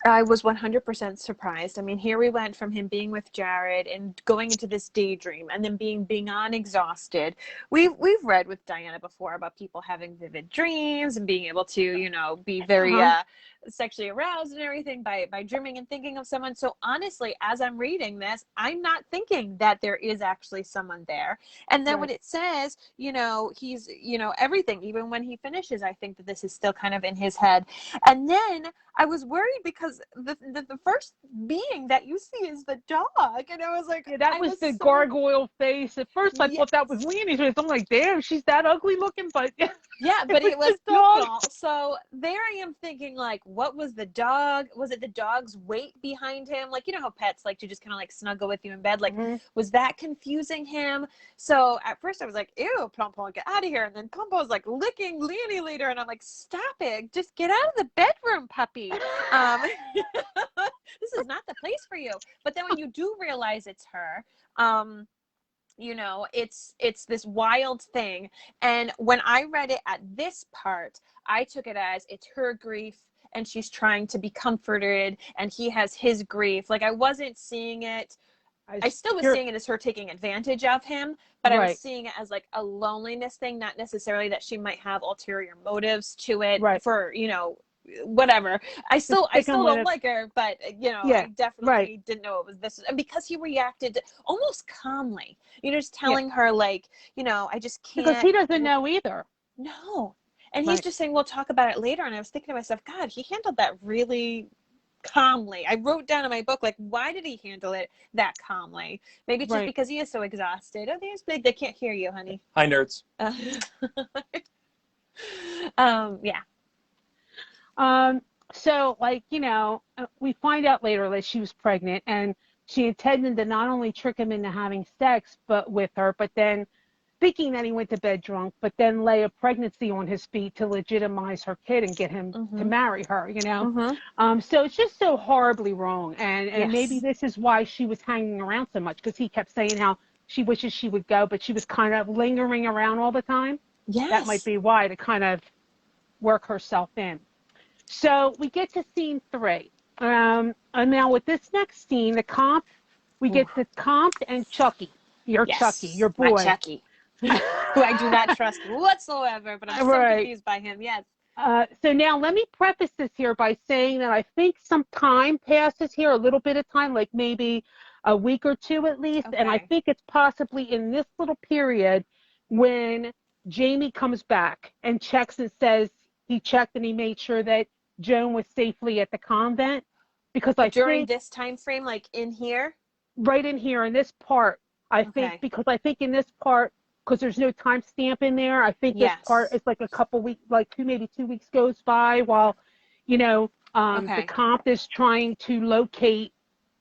I was 100% surprised. I mean, here we went from him being with Jared and going into this daydream and then being beyond exhausted. We've read with Diana before about people having vivid dreams and being able to, be very Uh-huh. sexually aroused and everything by dreaming and thinking of someone. So honestly, as I'm reading this, I'm not thinking that there is actually someone there. And then when it says, you know, he's, you know, everything, even when he finishes, I think that this is still kind of in his head. And then I was worried because the first being that you see is the dog, and I was like, Yeah, that was the gargoyle face. At first, I thought that was Leanne's face. I'm like, damn, she's that ugly looking, but yeah, but it was the dog. y'all. So there I am thinking, like, what was the dog? Was it the dog's weight behind him? Like, you know how pets like to just kind of like snuggle with you in bed? Like, was that confusing him? So at first I was like, ew, Pom-Pom, get out of here. And then Pom-Pom was like licking Leanne later. And I'm like, stop it. Just get out of the bedroom, puppy. This is not the place for you. But then when you do realize it's her, you know, it's this wild thing. And when I read it at this part, I took it as it's her grief and she's trying to be comforted, and he has his grief. Like, I wasn't seeing it. I still was seeing it as her taking advantage of him, but I was seeing it as like a loneliness thing, not necessarily that she might have ulterior motives to it for, you know, whatever. I still don't like her, but you know, I definitely didn't know it was this. And because he reacted almost calmly, you know, just telling her like, you know, I just can't. Because he doesn't know either. No. And he's just saying, we'll talk about it later. And I was thinking to myself, God, he handled that really calmly. I wrote down in my book, like, why did he handle it that calmly? Maybe it's just because he is so exhausted. Oh, there's Blake. They can't hear you, honey. Hi, nerds. Yeah. So, like, you know, we find out later that she was pregnant, and she intended to not only trick him into having sex with her, but then thinking that he went to bed drunk, but then lay a pregnancy on his feet to legitimize her kid and get him to marry her, you know? So it's just so horribly wrong. And maybe this is why she was hanging around so much, because he kept saying how she wishes she would go, but she was kind of lingering around all the time. That might be why, to kind of work herself in. So we get to scene 3. And now with this next scene, the comp, we get the comp and Chucky. Your Chucky, your boy. My Chucky. Who I do not trust whatsoever, but I'm so confused by him. Yes. So now let me preface this here by saying that I think some time passes here, a little bit of time, like maybe a week or two at least. And I think it's possibly in this little period when Jamie comes back and checks and says he checked and he made sure that Joan was safely at the convent. Because I during think this time frame, like in here? Right in here, in this part, I think, because I think in this part, because there's no timestamp in there, I think this part is like a couple weeks, like maybe 2 weeks goes by while, you know, the comp is trying to locate,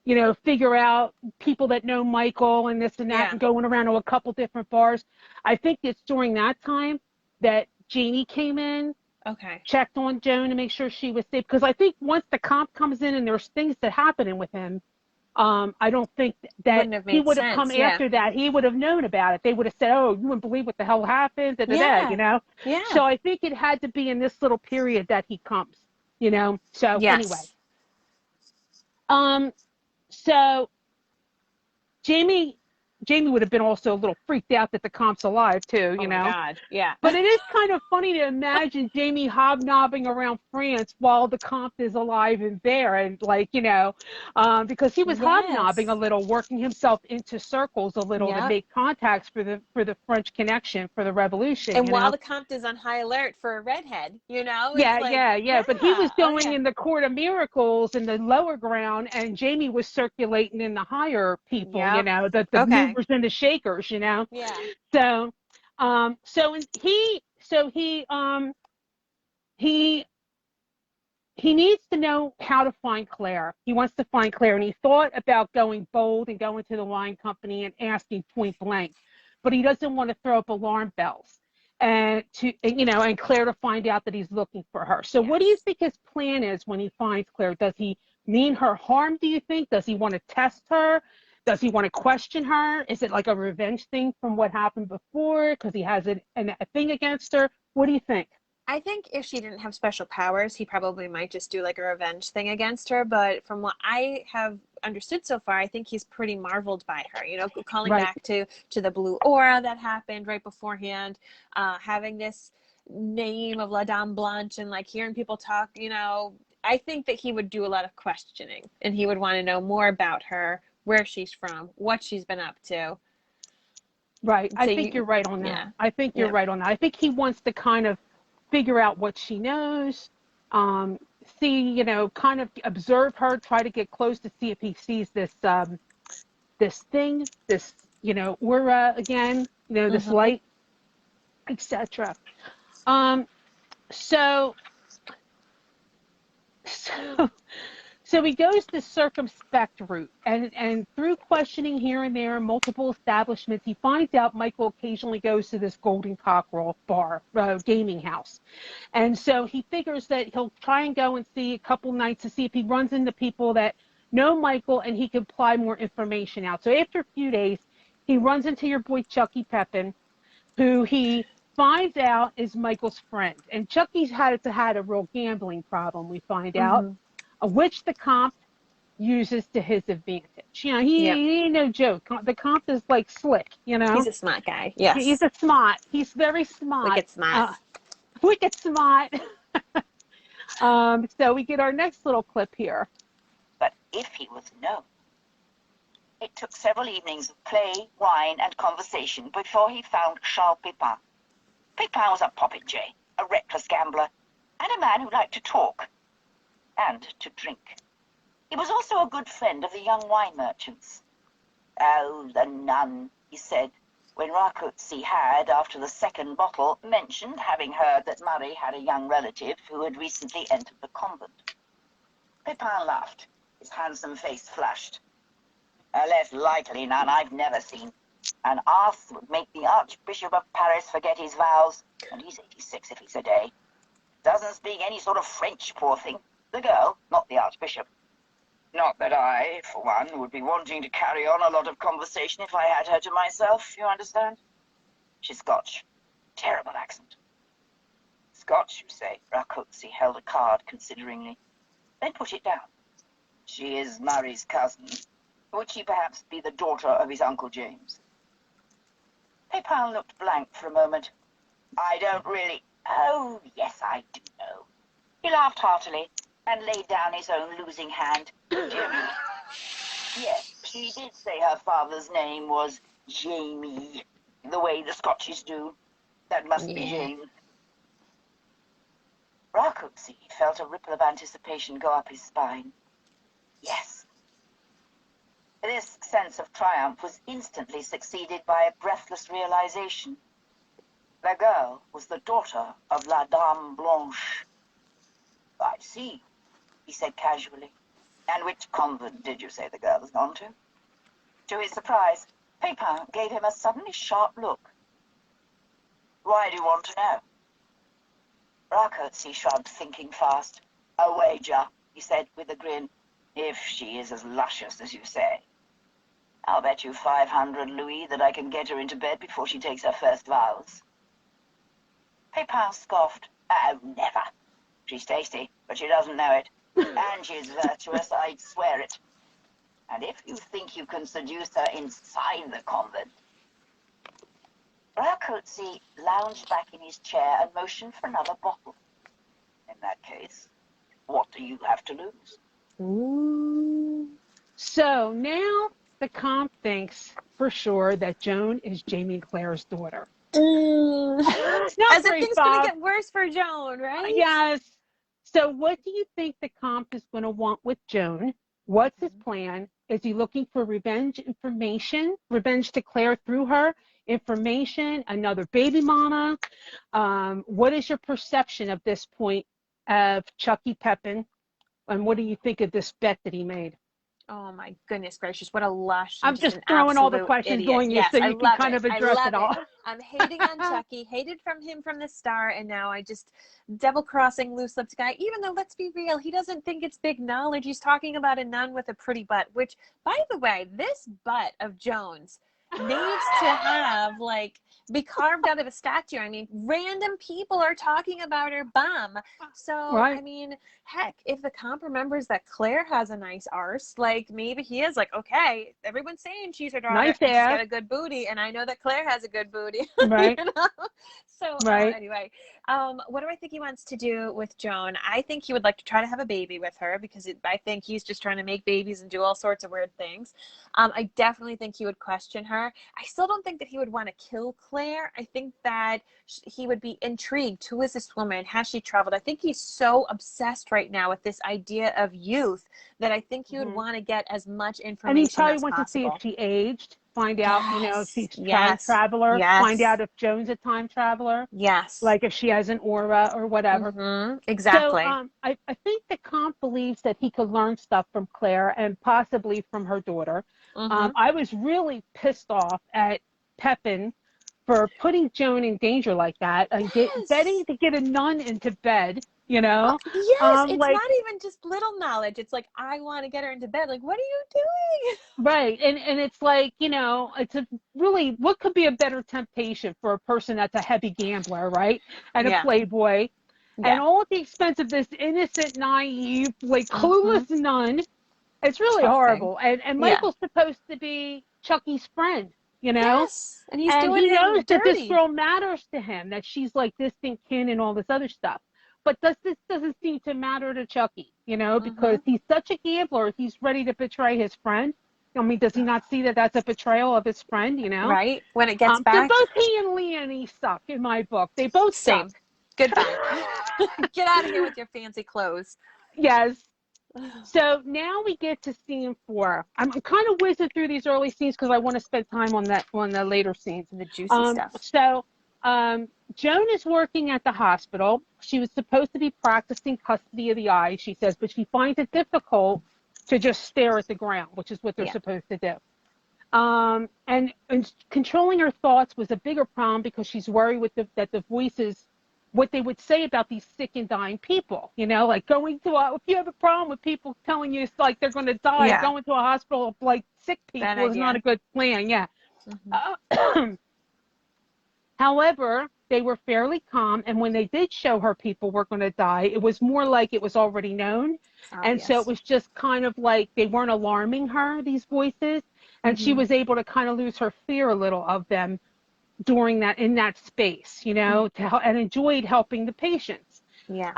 you know, figure out people that know Michael and this and that, and going around to a couple different bars. I think it's during that time that Jamie came in, checked on Joan to make sure she was safe. Because I think once the comp comes in and there's things that happening with him, I don't think that he would have come after that. He would have known about it. They would have said, oh, you wouldn't believe what the hell happened, you know? So I think it had to be in this little period that he comes, you know? So anyway. So Jamie would have been also a little freaked out that the comp's alive too, you know? Oh my God, yeah. But it is kind of funny to imagine Jamie hobnobbing around France while the comp is alive and there, and like, you know, because he was hobnobbing a little, working himself into circles a little to make contacts for the French connection for the revolution. And while the comp is on high alert for a redhead, you know? But he was going in the Court of Miracles in the lower ground, and Jamie was circulating in the higher people, you know, the movers and the shakers, you know? So he needs to know how to find Claire. He wants to find Claire, and he thought about going bold and going to the wine company and asking point blank, but he doesn't want to throw up alarm bells and Claire to find out that he's looking for her. So what do you think his plan is when he finds Claire? Does he mean her harm, do you think? Does he want to test her? Does he want to question her? Is it like a revenge thing from what happened before because he has a thing against her? What do you think? I think if she didn't have special powers, he probably might just do like a revenge thing against her. But from what I have understood so far, I think he's pretty marveled by her, you know, calling back to the blue aura that happened right beforehand, having this name of La Dame Blanche and like hearing people talk, you know, I think that he would do a lot of questioning, and he would want to know more about her, where she's from, what she's been up to. Right. I So think you're right on that. yeah. I think you're right on that. I think he wants to kind of figure out what she knows, see, kind of observe her, try to get close to see if he sees this thing, this, aura again, this light, etc. Um, so, so, so he goes the circumspect route, and through questioning here and there, multiple establishments, he finds out Michael occasionally goes to this Golden Cockerel bar, gaming house. And so he figures that he'll try and go and see a couple nights to see if he runs into people that know Michael and he can apply more information out. So after a few days, he runs into your boy Chucky Pepin, who he finds out is Michael's friend. And Chucky's had a real gambling problem, we find out, which the comp uses to his advantage. He ain't no joke. The comp is like slick, He's a smart guy. Yes. He's very smart. Wicked smart. Wicked smart. So we get our next little clip here. But if he was known, it took several evenings of play, wine, and conversation before he found Charles Pépin. Pépin was a popinjay, a reckless gambler, and a man who liked to talk and to drink. He was also a good friend of the young wine merchants. "Oh, the nun," he said, when Rakutsi had, after the second bottle, mentioned having heard that Murray had a young relative who had recently entered the convent. Pépin laughed. His handsome face flushed. "A less likely nun I've never seen. An ass would make the Archbishop of Paris forget his vows, and he's 86 if he's a day. Doesn't speak any sort of French, poor thing. The girl, not the Archbishop. Not that I, for one, would be wanting to carry on a lot of conversation if I had her to myself, you understand? She's Scotch. Terrible accent." "Scotch, you say?" Rakutsi held a card consideringly, then put it down. "She is Murray's cousin. Would she perhaps be the daughter of his Uncle James?" Pépin looked blank for a moment. "I don't really... Oh, yes, I do know." He laughed heartily and laid down his own losing hand. "Jimmy. Yes, she did say her father's name was Jamie, the way the Scotches do. That must be James." Rakutsi felt a ripple of anticipation go up his spine. Yes. This sense of triumph was instantly succeeded by a breathless realization. The girl was the daughter of La Dame Blanche. "I see," he said casually. "And which convent did you say the girl has gone to?" To his surprise, Pépin gave him a suddenly sharp look. "Why do you want to know?" Rakutsi shrugged, thinking fast. "A wager," he said with a grin. "If she is as luscious as you say. I'll bet you 500 louis that I can get her into bed before she takes her first vows." Pépin scoffed. "Oh, never. She's tasty, but she doesn't know it. And she's virtuous, I'd swear it. And if you think you can seduce her inside the convent..." Rakutsi lounged back in his chair and motioned for another bottle. "In that case, what do you have to lose?" Ooh. So now the comp thinks for sure that Joan is Jamie Claire's daughter. As if things going to get worse for Joan, right? Yes. So what do you think the comp is going to want with Joan? What's his plan? Is he looking for revenge information? Revenge to Claire through her? Information? Another baby mama? What is your perception of this point of Chucky Pepin? And what do you think of this bet that he made? Oh my goodness gracious, what a lush. I'm just throwing all the questions on you so you can kind of address it all. I'm hating on Chucky, hated from him from the start, and now I just double-crossing loose-lipped guy, even though, let's be real, he doesn't think it's big knowledge. He's talking about a nun with a pretty butt, which, by the way, this butt of Joan's needs to have like be carved out of a statue. I mean, random people are talking about her bum. So, I Right. mean, heck, if the comp remembers that Claire has a nice arse, like maybe he is like, okay, everyone's saying she's her daughter Nice and she's ass. got a good booty, and I know that Claire has a good booty. Right. You know? So, Right. anyway, what do I think he wants to do with Joan? I think he would like to try to have a baby with her because I think he's just trying to make babies and do all sorts of weird things. I definitely think he would question her. I still don't think that he would want to kill Claire. I think that he would be intrigued. Who is this woman? Has she traveled? I think he's so obsessed right now with this idea of youth that I think he would Mhm. want to get as much And he information probably as wants to see if possible. she aged, find out, if Yes, she's a time yes, traveler, find yes, out if Joan's a time traveler, yes. like if she has an aura or whatever. So Exactly. I think the comp believes that he could learn stuff from Claire and possibly from her daughter. Mm-hmm. I was really pissed off at Pepin for putting Joan in danger like that and Yes. betting to get a nun into bed, Yes, it's like not even just little knowledge. It's like, I want to get her into bed. Like, what are you doing? right. And it's like, it's a really what could be a better temptation for a person that's a heavy gambler, right? And a Yeah, playboy and yeah. all at the expense of this innocent, naive, like Mm-hmm. clueless nun. It's really Tough thing. horrible. And Yeah. Michael's supposed to be Chucky's friend, Yes, and he's and doing he him knows that this dirty. girl matters to him, that she's like distant kin and all this other stuff. But this doesn't seem to matter to Chucky, Mm-hmm. because he's such a gambler. He's ready to betray his friend. I mean, does he not see that that's a betrayal of his friend? Right? When it gets So back, both he and Leonie suck in my book. They both suck. same. Goodbye. Get out of here with your fancy clothes. Yes. So now we get to scene 4. I'm kind of whizzing through these early scenes because I want to spend time on the later scenes. The juicy Um, stuff. so Joan is working at the hospital. She was supposed to be practicing custody of the eye, she says, but she finds it difficult to just stare at the ground, which is what they're Yeah. supposed to do. And controlling her thoughts was a bigger problem because she's worried that the voices, what they would say about these sick and dying people, like going to if you have a problem with people telling you it's like they're going to die, Yeah. going to a hospital of like sick Bad people is not idea. a good plan. Yeah. Mm-hmm. However, they were fairly calm, and when they did show her people were going to die, it was more like it was already known. And so it Obvious. was just kind of like they weren't alarming her, these voices, and she Mm-hmm. was able to kind of lose her fear a little of them during that in that space, and enjoyed helping the patients. Yeah.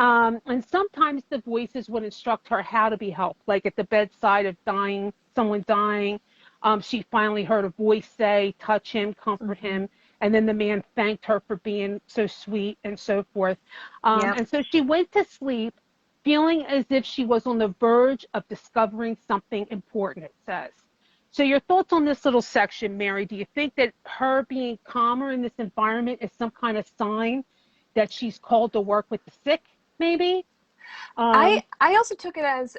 And sometimes the voices would instruct her how to be helped, like at the bedside of someone dying. She finally heard a voice say, touch him, comfort Mm-hmm. him. And then the man thanked her for being so sweet and so forth. Yep. And so she went to sleep feeling as if she was on the verge of discovering something important, it says. So your thoughts on this little section, Mary? Do you think that her being calmer in this environment is some kind of sign that she's called to work with the sick, maybe? I also took it as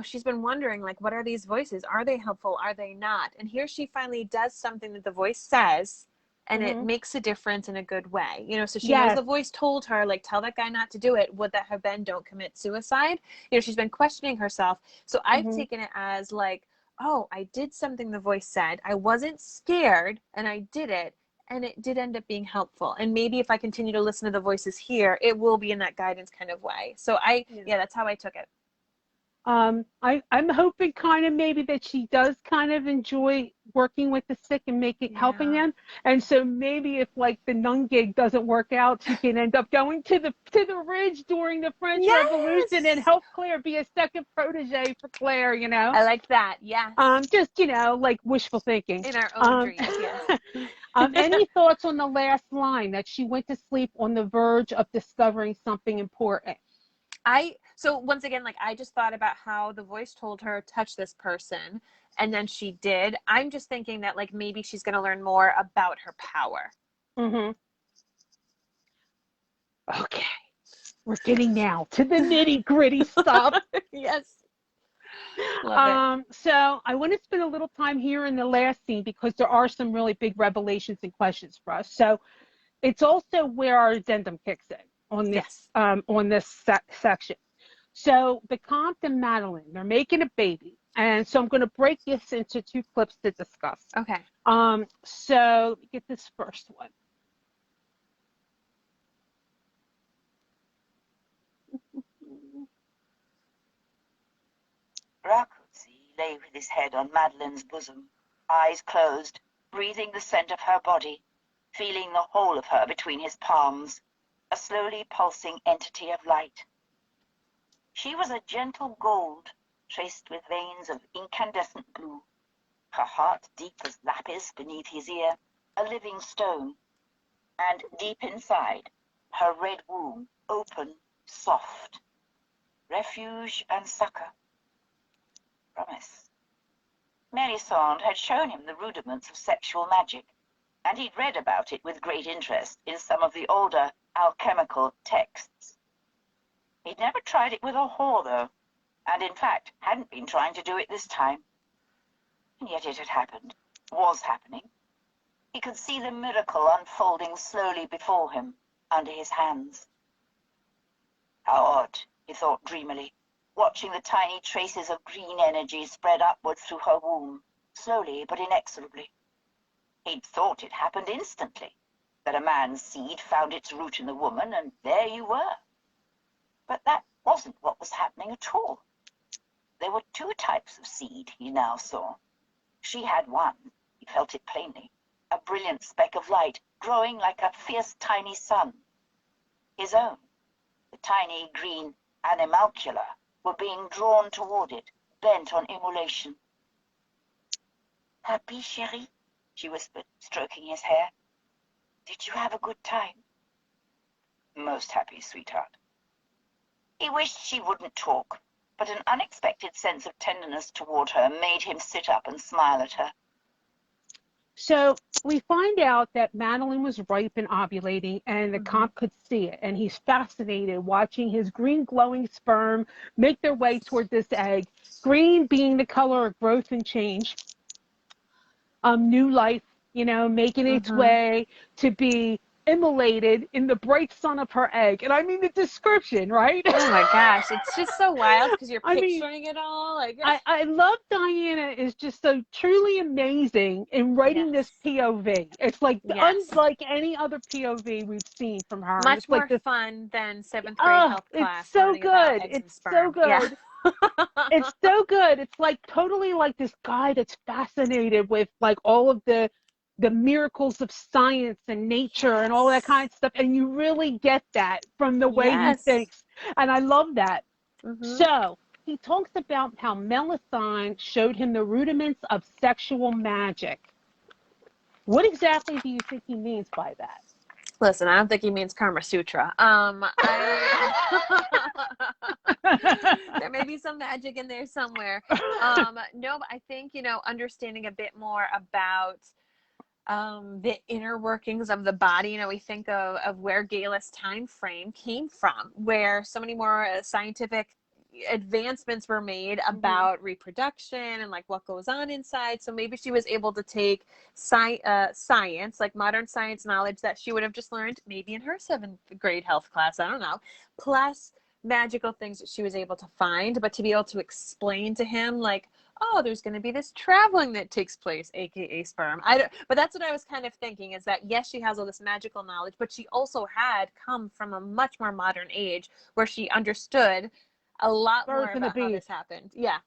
she's been wondering, like, what are these voices? Are they helpful? Are they not? And here she finally does something that the voice says, and it Mhm. makes a difference in a good way. So she knows Yes. the voice told her, like, tell that guy not to do it. Would that have been don't commit suicide? She's been questioning herself. So I've Mhm. taken it as like, oh, I did something the voice said. I wasn't scared, and I did it. And it did end up being helpful. And maybe if I continue to listen to the voices here, it will be in that guidance kind of way. So Yeah. that's how I took it. I'm hoping kind of maybe that she does kind of enjoy working with the sick and helping Yeah. them. And so maybe if like the nun gig doesn't work out, she can end up going to the Ridge during the French Revolution and Yes. help Claire be a second protege for Claire. I like that. Yes. Just like wishful thinking. In our own dreams. Yes. Any thoughts on the last line that she went to sleep on the verge of discovering something important? So once again, like, I just thought about how the voice told her touch this person, and then she did. I'm just thinking that like maybe she's going to learn more about her power. Mm-hmm. Okay, we're getting now to the nitty gritty stuff. Yes. Love it. So I want to spend a little time here in the last scene because there are some really big revelations and questions for us. So it's also where our addendum kicks in Yes. on this section. So the Comte and Madeline, they're making a baby. And so I'm going to break this into two clips to discuss. Okay. So let me get this first one. Rakuzi lay with his head on Madeline's bosom, eyes closed, breathing the scent of her body, feeling the whole of her between his palms, a slowly pulsing entity of light. She was a gentle gold, traced with veins of incandescent blue, her heart deep as lapis beneath his ear, a living stone, and deep inside, her red womb, open, soft, refuge and succor. Promise. Melisande had shown him the rudiments of sexual magic, and he'd read about it with great interest in some of the older alchemical texts. He'd never tried it with a whore, though, and in fact hadn't been trying to do it this time. And yet it had happened, was happening. He could see the miracle unfolding slowly before him, under his hands. How odd, he thought dreamily, watching the tiny traces of green energy spread upward through her womb, slowly but inexorably. He'd thought it happened instantly, that a man's seed found its root in the woman, and there you were. But that wasn't what was happening at all. There were two types of seed, he now saw. She had one, he felt it plainly, a brilliant speck of light, growing like a fierce tiny sun. His own, the tiny green animalcula, were being drawn toward it, bent on immolation. Happy, chérie? She whispered, stroking his hair. Did you have a good time? Most happy, sweetheart. He wished she wouldn't talk, but an unexpected sense of tenderness toward her made him sit up and smile at her. So we find out that Madeline was ripe and ovulating, and the comp could see it. And he's fascinated watching his green glowing sperm make their way toward this egg. Green being the color of growth and change. New life, making its way to be immolated in the bright sun of her egg. And I mean the description, right? Oh my gosh, it's just so wild because you're I mean, picturing it all. Like I love Diana is just so truly amazing in writing this POV. It's like unlike any other POV we've seen from her. Much It's more like this, fun than seventh grade health class. It's so learning about good. eggs and It's sperm. so good. Yeah. It's so good. It's like totally like this guy that's fascinated with like all of the miracles of science and nature and all that kind of stuff. And you really get that from the way he thinks. And I love that. So he talks about how Melisande showed him the rudiments of sexual magic. What exactly do you think he means by that? Listen, I don't think he means Karma Sutra. There may be some magic in there somewhere. No, but I think, understanding a bit more about the inner workings of the body. We think of where Gaelis' time frame came from, where so many more scientific advancements were made about reproduction and like what goes on inside. So maybe she was able to take science, like modern science knowledge that she would have just learned maybe in her seventh grade health class, I don't know, plus magical things that she was able to find, but to be able to explain to him like, oh, there's going to be this traveling that takes place, aka sperm. But that's what I was kind of thinking, is that yes, she has all this magical knowledge, but she also had come from a much more modern age where she understood a lot more about how this happened. Yeah.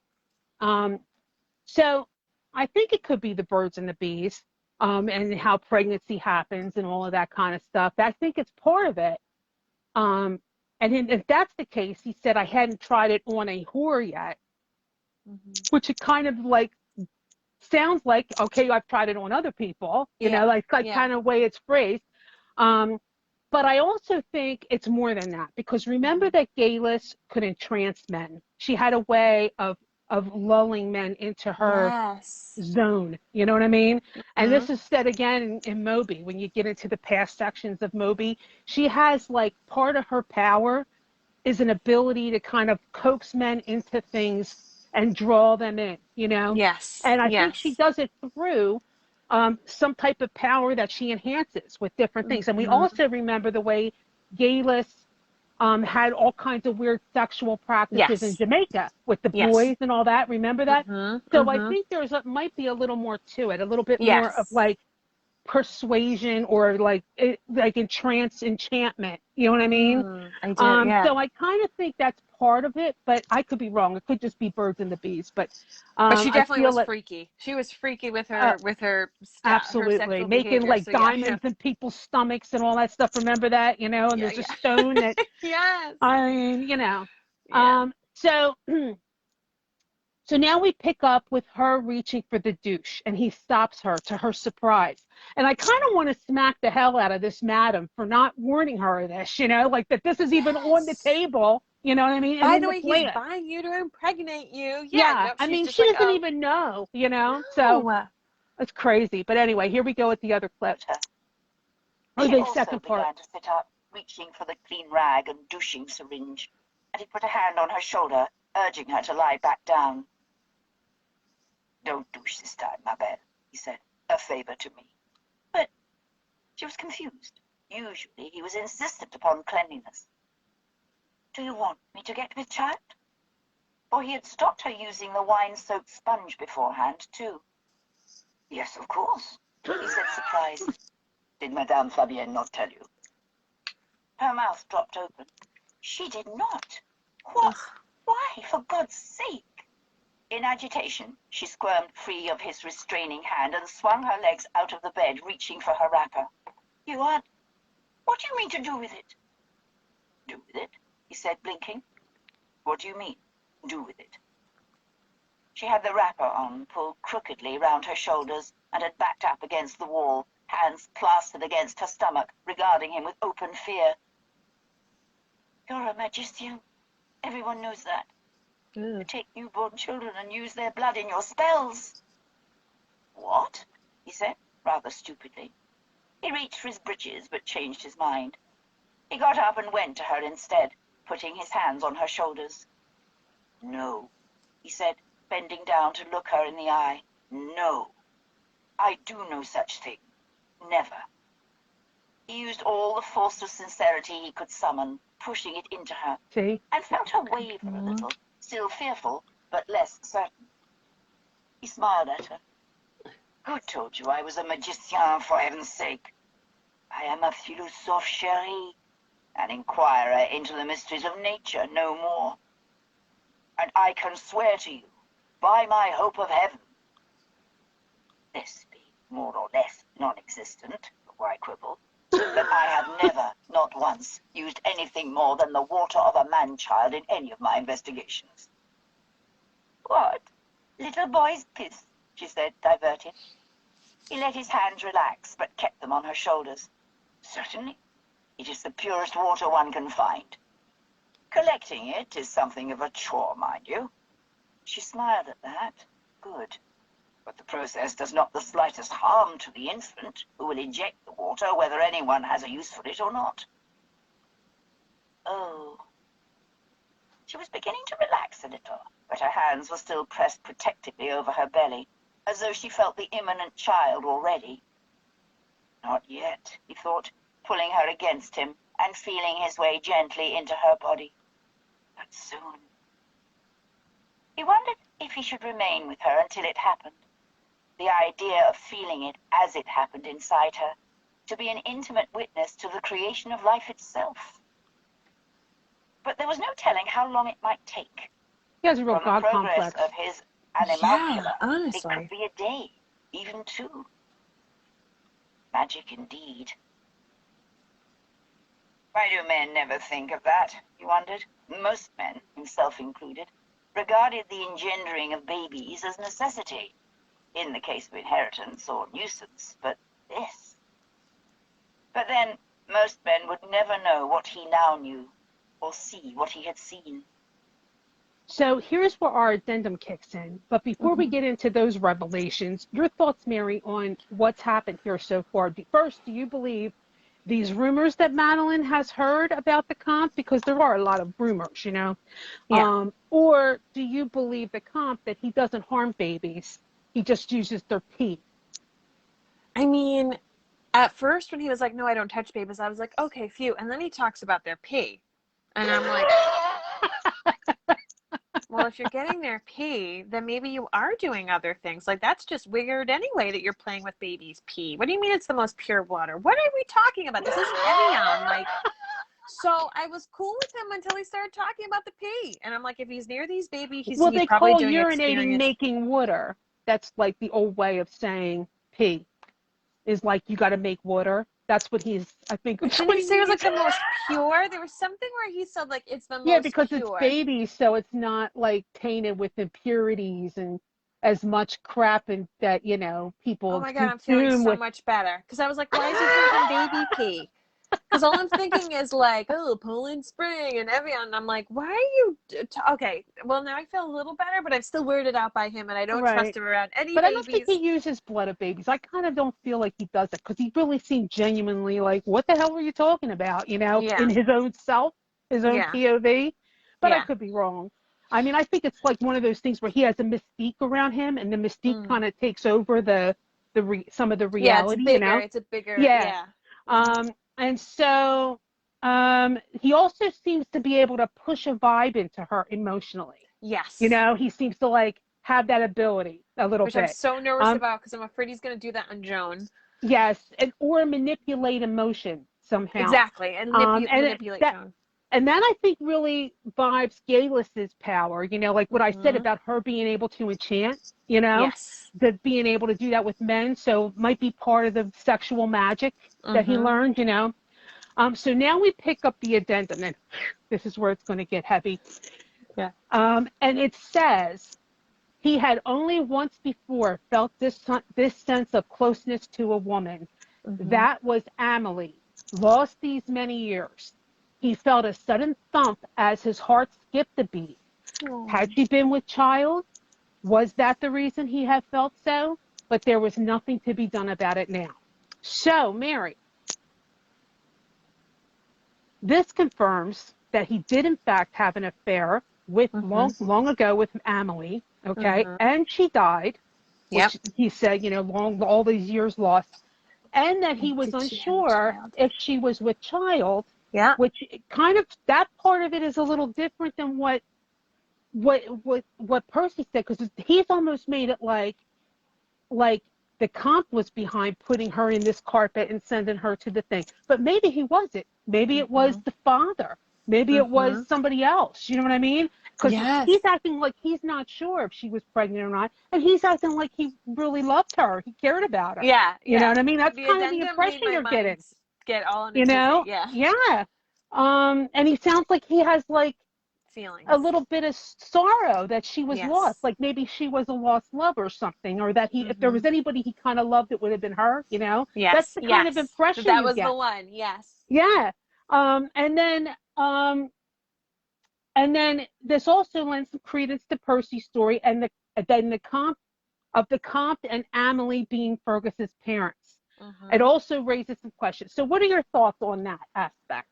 So I think it could be the birds and the bees, and how pregnancy happens and all of that kind of stuff. I think it's part of it. And if that's the case, he said, I hadn't tried it on a whore yet, which it kind of like sounds like, okay, I've tried it on other people, like kind of way it's phrased. But I also think it's more than that, because remember that Gaelis could entrance men. She had a way of lulling men into her zone. You know what I mean? And this is said again in Moby. When you get into the past sections of Moby, she has like part of her power is an ability to kind of coax men into things and draw them in, Yes. And I think she does it through some type of power that she enhances with different things. And we also remember the way Gaelis had all kinds of weird sexual practices in Yes. Jamaica with the Yes. boys and all that. Remember that? Mm-hmm. So I Mm-hmm. think might be a little more to it, a little bit more of Yes. like persuasion or like enchantment. You know what I mean? I do. Yeah. So I kind of think that's part of it, but I could be wrong. It could just be birds and the bees. But But she I definitely feel was like freaky. She was freaky uh, with her her absolutely sexual making behavior. like So yeah. diamonds in people's stomachs and all that stuff. Remember that? And Yeah. there's a stone that Yeah. Yes. I mean, Yeah. So so now we pick up with her reaching for the douche, and he stops her to her surprise. And I kind of want to smack the hell out of this madam for not warning her of this, like that this is even on the Yes. table, you know what I mean, and By in the the way, he's plan. buying you to impregnate you. Yeah. Yeah, No, I she's mean, just she like, doesn't oh even know. So no. it's crazy. But anyway, here we go with the other clip, or He the also second part. began to sit up, reaching for the clean rag and douching syringe, and he put a hand on her shoulder, urging her to lie back down. Don't douche this time, ma belle, he said, a favor to me. But she was confused. Usually he was insistent upon cleanliness. Do you want me to get with child? For he had stopped her using the wine-soaked sponge beforehand, too. Yes, of course, he said, surprised. Did Madame Fabienne not tell you? Her mouth dropped open. She did not. What? Ugh. Why, for God's sake? In agitation, she squirmed free of his restraining hand and swung her legs out of the bed, reaching for her wrapper. You aren't... What do you mean to do with it? Do with it? He said, blinking. What do you mean, do with it? She had the wrapper on, pulled crookedly round her shoulders, and had backed up against the wall, hands plastered against her stomach, regarding him with open fear. You're a magician. Everyone knows that. You take newborn children and use their blood in your spells. What? He said, rather stupidly. He reached for his breeches, but changed his mind. He got up and went to her instead, putting his hands on her shoulders. No, he said, bending down to look her in the eye. No, I do no such thing. Never. He used all the force of sincerity he could summon, pushing it into her, See? and felt her waver a little, still fearful, but less certain. He smiled at her. Who told you I was a magician, for heaven's sake? I am a philosophe chérie, an inquirer into the mysteries of nature, no more. And I can swear to you, by my hope of heaven, this being more or less non-existent, why quibble, that I have never, not once, used anything more than the water of a man-child in any of my investigations. What? Little boy's piss, she said, diverted. He let his hands relax, but kept them on her shoulders. Certainly. It is the purest water one can find. Collecting it is something of a chore, mind you. She smiled at that. Good. But the process does not the slightest harm to the infant, who will inject the water whether anyone has a use for it or not. Oh. She was beginning to relax a little, but her hands were still pressed protectively over her belly, as though she felt the imminent child already. Not yet, he thought, pulling her against him and feeling his way gently into her body. But soon. He wondered if he should remain with her until it happened. The idea of feeling it as it happened inside her, to be an intimate witness to the creation of life itself. But there was no telling how long it might take. He has a real From the God progress complex. of his Yeah, animalcula, it honestly. could be a day, even two. Magic indeed. Why do men never think of that, he wondered. Most men, himself included, regarded the engendering of babies as necessity, in the case of inheritance or nuisance, but this. But then, most men would never know what he now knew, or see what he had seen. So here's where our addendum kicks in. But before we get into those revelations, your thoughts, Mary, on what's happened here so far. First, do you believe these rumors that Madeline has heard about the comp? Because there are a lot of rumors. Yeah. Or do you believe the comp that he doesn't harm babies? He just uses their pee. I mean, at first when he was like, no, I don't touch babies, I was like, okay, phew. And then he talks about their pee. And I'm like, well, if you're getting their pee, then maybe you are doing other things. Like, that's just weird anyway that you're playing with baby's pee. What do you mean it's the most pure water? What are we talking about? This isn't Evian. Like, so I was cool with him until he started talking about the pee. And I'm like, if he's near these babies, he's They probably call doing urinating experience. making water. That's like the old way of saying pee. Is like you got to make water. That's what I think. Didn't he say it was like the most pure? There was something where he said like it's the most yeah, because pure. it's baby, so it's not like tainted with impurities and as much crap and that people Oh my God, I'm feeling so much better. Because I was like, why is he drinking baby pee? Because all I'm thinking is like, oh, Poland Spring and Evian. And I'm like, why are you... Okay, well, now I feel a little better, but I'm still weirded out by him, and I don't trust him around any But babies. I don't think he uses blood of babies. I kind of don't feel like he does it because he really seemed genuinely like, what the hell were you talking about? In his own self, his own POV. But I could be wrong. I mean, I think it's like one of those things where he has a mystique around him, and the mystique kind of takes over some of the reality. Yeah, it's bigger. Yeah. And so he also seems to be able to push a vibe into her emotionally. Yes. He seems to like have that ability a little bit. Which I'm so nervous about because I'm afraid he's going to do that on Joan. Yes, or manipulate emotion somehow. Exactly, and manipulate Joan. And that I think really vibes Gaelis's power, like what I said about her being able to enchant, Yes. that being able to do that with men. So might be part of the sexual magic that he learned, So now we pick up the addendum, and this is where it's going to get heavy. Yeah. And it says, he had only once before felt this sense of closeness to a woman. That was Amelie, lost these many years. He felt a sudden thump as his heart skipped a beat. Oh. Had she been with child? Was that the reason he had felt so? But there was nothing to be done about it now. So, Mary, this confirms that he did in fact have an affair with long ago with Amelie, okay? And she died, which he said, all these years lost. And that he was unsure if she was with child. Yeah. Which kind of, that part of it is a little different than what Percy said, because he's almost made it like the comp was behind putting her in this carpet and sending her to the thing. But maybe he wasn't. Maybe it was the father. Maybe it was somebody else. You know what I mean? Because he's acting like he's not sure if she was pregnant or not, and he's acting like he really loved her. He cared about her. Yeah. You know what I mean? That's kind of the impression you're getting. Get all on Yeah. And he sounds like he has like feelings, a little bit of sorrow that she was lost, like maybe she was a lost love or something, or that if there was anybody he kind of loved, it would have been her. That's the kind of impression that was get. The one. Yeah. And then this also lends some credence to Percy's story, and then the comp and Amelie being Fergus's parents. It also raises some questions. So what are your thoughts on that aspect?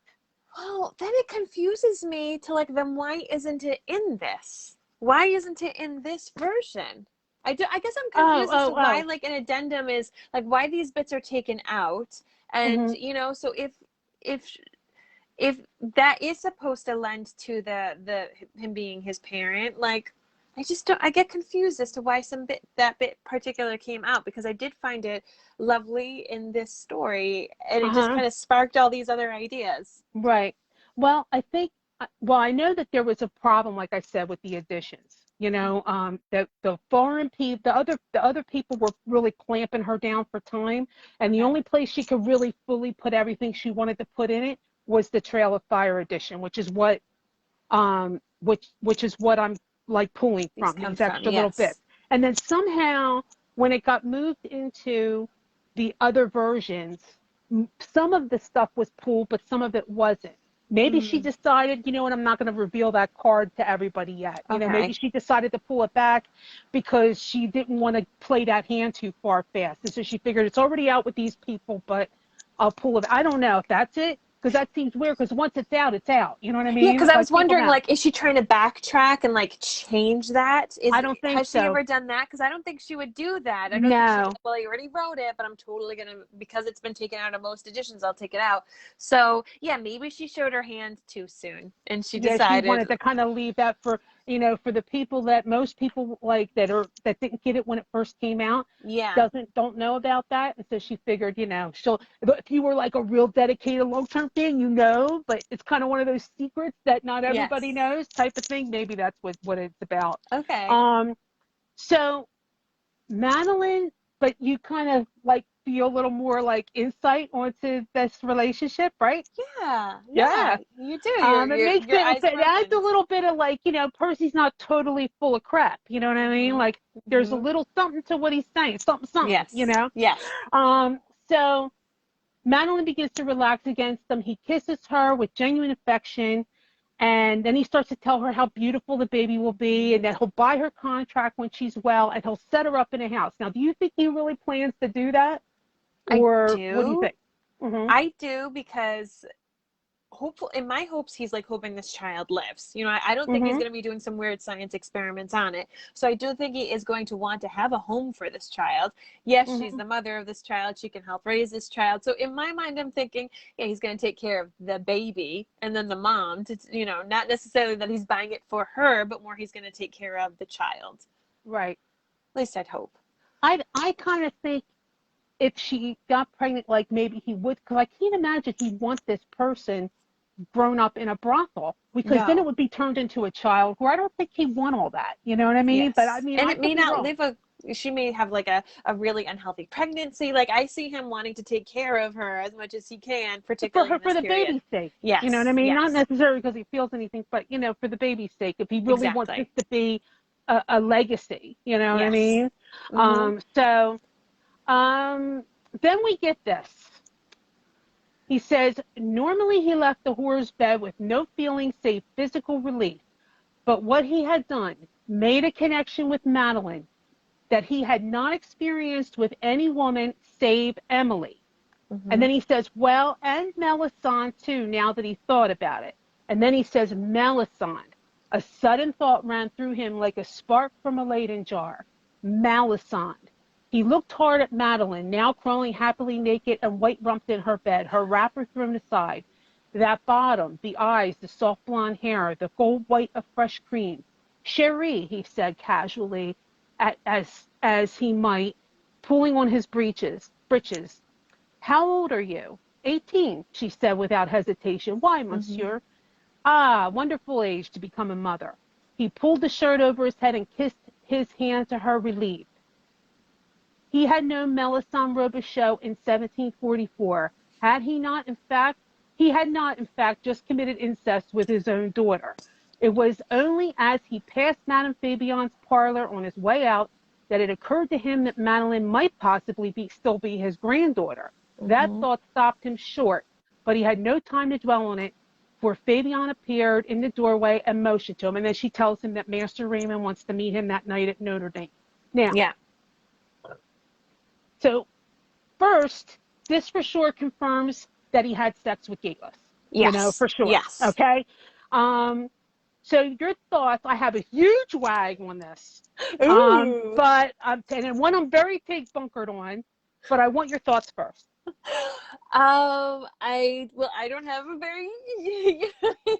Well, then it confuses me to like, then why isn't it in this? Why isn't it in this version? I guess I'm confused as to why like an addendum is like why these bits are taken out. And so if that is supposed to lend to the him being his parent, like I get confused as to why that bit particular came out, because I did find it lovely in this story, and it just kind of sparked all these other ideas. Right. Well, I know that there was a problem, like I said, with the additions. That the foreign people, the other people were really clamping her down for time, and the only place she could really fully put everything she wanted to put in it was the Trail of Fire edition, which is what I'm like pulling from these extra little bits. And then somehow when it got moved into the other versions, some of the stuff was pulled, but some of it wasn't. Maybe she decided, I'm not going to reveal that card to everybody yet. Maybe she decided to pull it back because she didn't want to play that hand too far fast. And so she figured it's already out with these people, but I'll pull it. I don't know if that's it. because that seems weird. Because once it's out, it's out. You know what I Yeah, mean? because I Like was people wondering, know. like, is she trying to backtrack and like change that? I don't think Has she so. ever done that? Because I don't think she would do that. I don't think she's No. like, well, you already wrote it, but I'm totally gonna, because it's been taken out of most editions, I'll take it out. So yeah, maybe she showed her hand too soon, and she Yeah, she decided, wanted to kind of leave that for, for the people that most people like that didn't get it when it first came out, yeah, don't know about that. And so she figured, if you were like a real dedicated long-term fan, but it's kind of one of those secrets that not everybody yes, knows type of thing. Maybe that's what it's about. okay, Um, so Madeline, but you kind of like feel a little more like insight onto this relationship, right? yeah, Yeah. yeah, you do. Your It makes your eyes it are adds a opened. little bit of like, Percy's not totally full of crap. You know what I mean? Mhm, Like there's a mhm. little something to what he's saying, something, something, Yes, yes. So Madeline begins to relax against him. He kisses her with genuine affection. And then he starts to tell her how beautiful the baby will be and that he'll buy her contract when she's well and he'll set her up in a house. Now, do you think he really plans to do that? I Or what do you do. think? Mm-hmm. I do because hopeful in my hopes he's like hoping this child lives. I don't think he's Mm-hmm. going to be doing some weird science experiments on it. So I do think he is going to want to have a home for this child. Yes, she's Mm-hmm. the mother of this child. She can help raise this child. So in my mind, I'm thinking, yeah, he's going to take care of the baby and then the mom to, not necessarily that he's buying it for her, but more he's going to take care of the child. Right. At least I'd hope. I kind of think if she got pregnant, like maybe he would, because I can't imagine he'd want this person grown up in a brothel because then it No. would be turned into a child where I don't think he'd want all that. You know what I mean? But I Yes. mean, And I it could may be not wrong. live she may have like a really unhealthy pregnancy. Like I see him wanting to take care of her as much as he can, For particularly her, in for this the period. baby's sake. You know what I Yes. mean? Not Yes. necessarily because he feels anything, but for the baby's sake, if he really wants this Exactly. to be a legacy, you know what I Yes. mean? Mm-hmm. So then we get this. He says, normally he left the whore's bed with no feeling save physical relief. But what he had done made a connection with Madeline that he had not experienced with any woman save Emily. And Mm-hmm. then he says, well, and Melisande too, now that he thought about it. And then he says, Melisande. A sudden thought ran through him like a spark from a Leyden jar. Melisande. He looked hard at Madeline, now crawling happily naked and white-rumped in her bed, her wrapper thrown aside. That bottom, the eyes, the soft blonde hair, the gold white of fresh cream. Cherie, he said casually, as he might, pulling on his breeches. How old are you? 18, she said without hesitation. Why, Mm-hmm. monsieur? Ah, wonderful age to become a mother. He pulled the shirt over his head and kissed his hand to her, relieved. He had known Melisande Robichaux in 1744. He had not, in fact, just committed incest with his own daughter. It was only as he passed Madame Fabion's parlor on his way out that it occurred to him that Madeline might possibly still be his granddaughter. That Mm-hmm. thought stopped him short, but he had no time to dwell on it, for Fabian appeared in the doorway and motioned to him. And then she tells him that Master Raymond wants to meet him that night at Notre Dame. Now, Yeah. so first, this for sure confirms that he had sex with Gayless, Yes. for sure. Yes. Okay. Um, so your thoughts, I have a huge wag on this. Ooh. But and one I'm very pig bunkered on, but I want your thoughts first. I don't have a very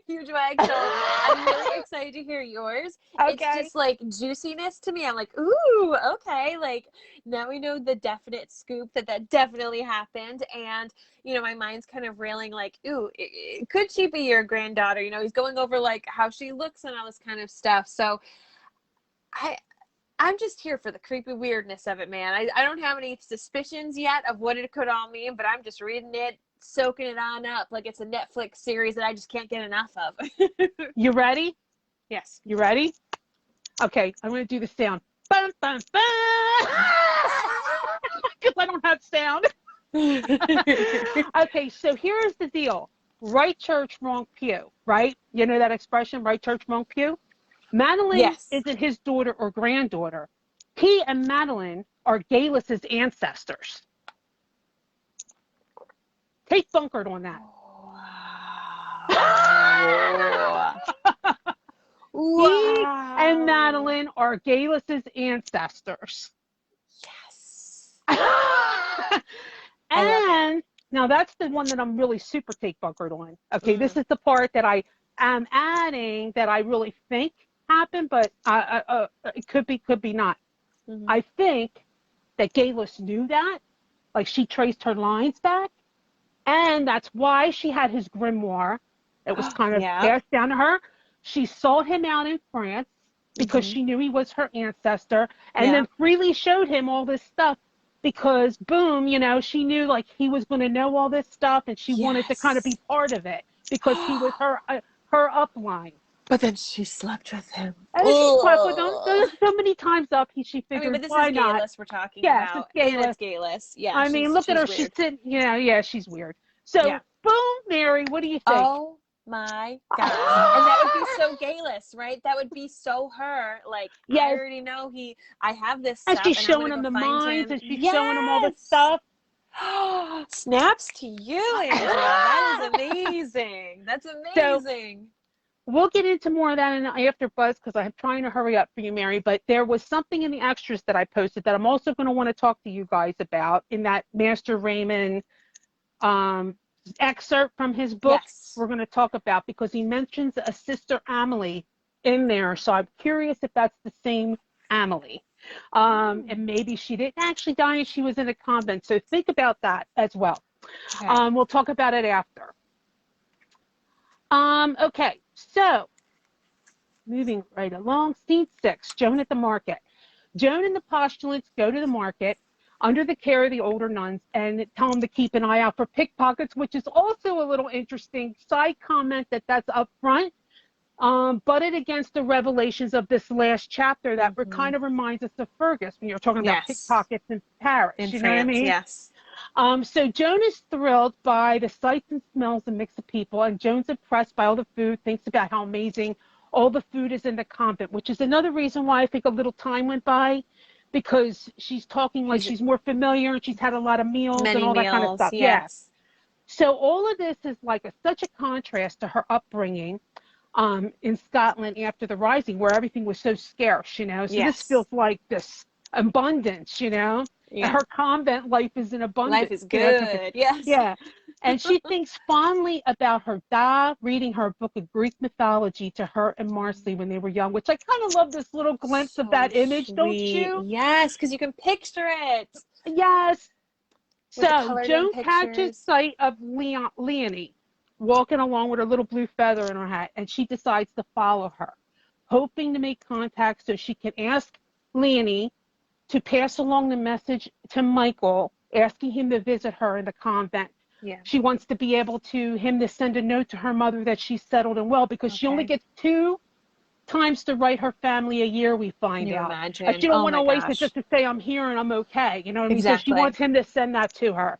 huge wag, so I'm really excited to hear yours. It's Okay. just like juiciness to me. I'm like, ooh, okay. Like now we know the definite scoop that definitely happened, and my mind's kind of railing like, ooh, could she be your granddaughter? He's going over like how she looks and all this kind of stuff. So I I'm just here for the creepy weirdness of it, man. I don't have any suspicions yet of what it could all mean, but I'm just reading it, soaking it on up like it's a Netflix series that I just can't get enough of. You ready? Yes. You ready? Okay, I'm going to do the sound. Bum, bum, bum. Because I don't have sound. Okay, so here's the deal. Right church, wrong pew, right? You know that expression, right church, wrong pew? Madeline Yes. isn't his daughter or granddaughter. He and Madeline are Gayless's ancestors. Take bunkered on that. Oh. He and Wow. Madeline are Gaelus's ancestors. Yes. I love it. And now that's the one that I'm really super take bunkered on. Okay, this Mm. is the part that I am adding that I really think happened, but it could be not. Mhm. I think that Galus knew that, like she traced her lines back, and that's why she had his grimoire. It was kind of Yeah. passed down to her. She sought him out in France because Mhm. she knew he was her ancestor, and Yeah. then freely showed him all this stuff because, boom, she knew like he was going to know all this stuff, and she wanted to kind of be Yes. part of it because he was her upline. But then she slept with him. And she slept with him. Ugh. There's so many times up, she I mean, figures, but this is why not? Gayless we're talking Yes, it's about, and Gayla. it's Gayless. Yeah, I mean, look at she's her. She's weird. sitting, yeah, she's weird. Yeah. So, boom, Mary, what do you think? Oh my gosh. And that would be so Gayless, right? That would be so her. Like, I Yes, already know I have this and stuff she's and I'm showing gonna him go the find mines, him. and she's showing him all the Yes. stuff. Snaps to you, Angela. That is amazing. That's So amazing. we'll get into more of that in after buzz because I'm trying to hurry up for you, Mary. But there was something in the extras that I posted that I'm also going to want to talk to you guys about in that Master Raymond um, excerpt from his book. Yes. We're going to talk about because he mentions a sister Amelie in there. So I'm curious if that's the same Amelie. And maybe she didn't actually die and she was in a convent. So think about that as well. Okay. We'll talk about it after. Okay, so moving right along, scene 6, Joan at the market. Joan and the postulants go to the market under the care of the older nuns and tell them to keep an eye out for pickpockets, which is also a little interesting side comment that's up front, butted against the revelations of this last chapter that kind of reminds us of Fergus when you're talking about Yes. pickpockets in Paris. In You know what I France, mean? yes. So Joan is thrilled by the sights and smells and mix of people, and Joan's impressed by all the food, thinks about how amazing all the food is in the convent, which is another reason why I think a little time went by, because she's talking like She's she's more familiar and she's had a lot of meals and many all that kind of meals, stuff. Yeah. yes. So all of this is like such a contrast to her upbringing in Scotland after the Rising, where everything was so scarce. So this Yes. feels like this abundance. And Yeah. her convent life is in Life abundance. is good. Yes. Yeah. And she thinks fondly about her dad reading her book of Greek mythology to her and Marcy when they were young, which I kind of love this little glimpse of So that image, don't sweet. you? Yes, because you can picture it Yes. with the So colored in Joan catches pictures. sight of Leonie walking along with her little blue feather in her hat, and she decides to follow her, hoping to make contact so she can ask Leonie to pass along the message to Michael, asking him to visit her in the convent. Yeah. She wants to be able him to send a note to her mother that she's settled and well, because she only Okay. gets 2 times to write her family a year, we Can find you out. And imagine? she don't Oh want my to waste it just gosh. to say I'm here and I'm okay. You know what I mean? So she Exactly. wants him to send that to her.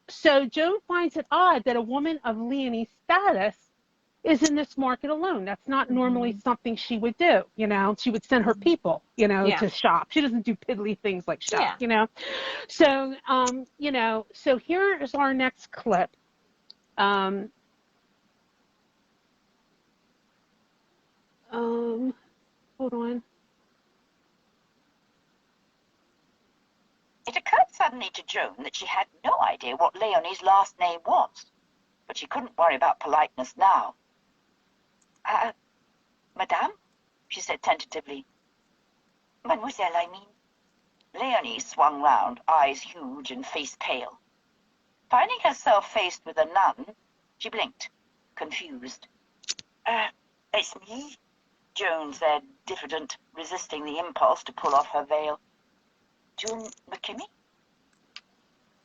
So Joan finds it odd that a woman of Leonie's status is in this market alone. That's not normally Hmm. something she would do. She would send her people, Yeah. to shop. She doesn't do piddly things like Yeah. shop. So here is our next clip. Um, um, Hold on. It occurred suddenly to Joan that she had no idea what Leonie's last name was, but she couldn't worry about politeness now. Madame? She said tentatively. Mademoiselle, I mean. Leonie swung round, eyes huge and face pale. Finding herself faced with a nun, she blinked, confused. It's me, Joan said, diffident, resisting the impulse to pull off her veil. Joan McKimmie?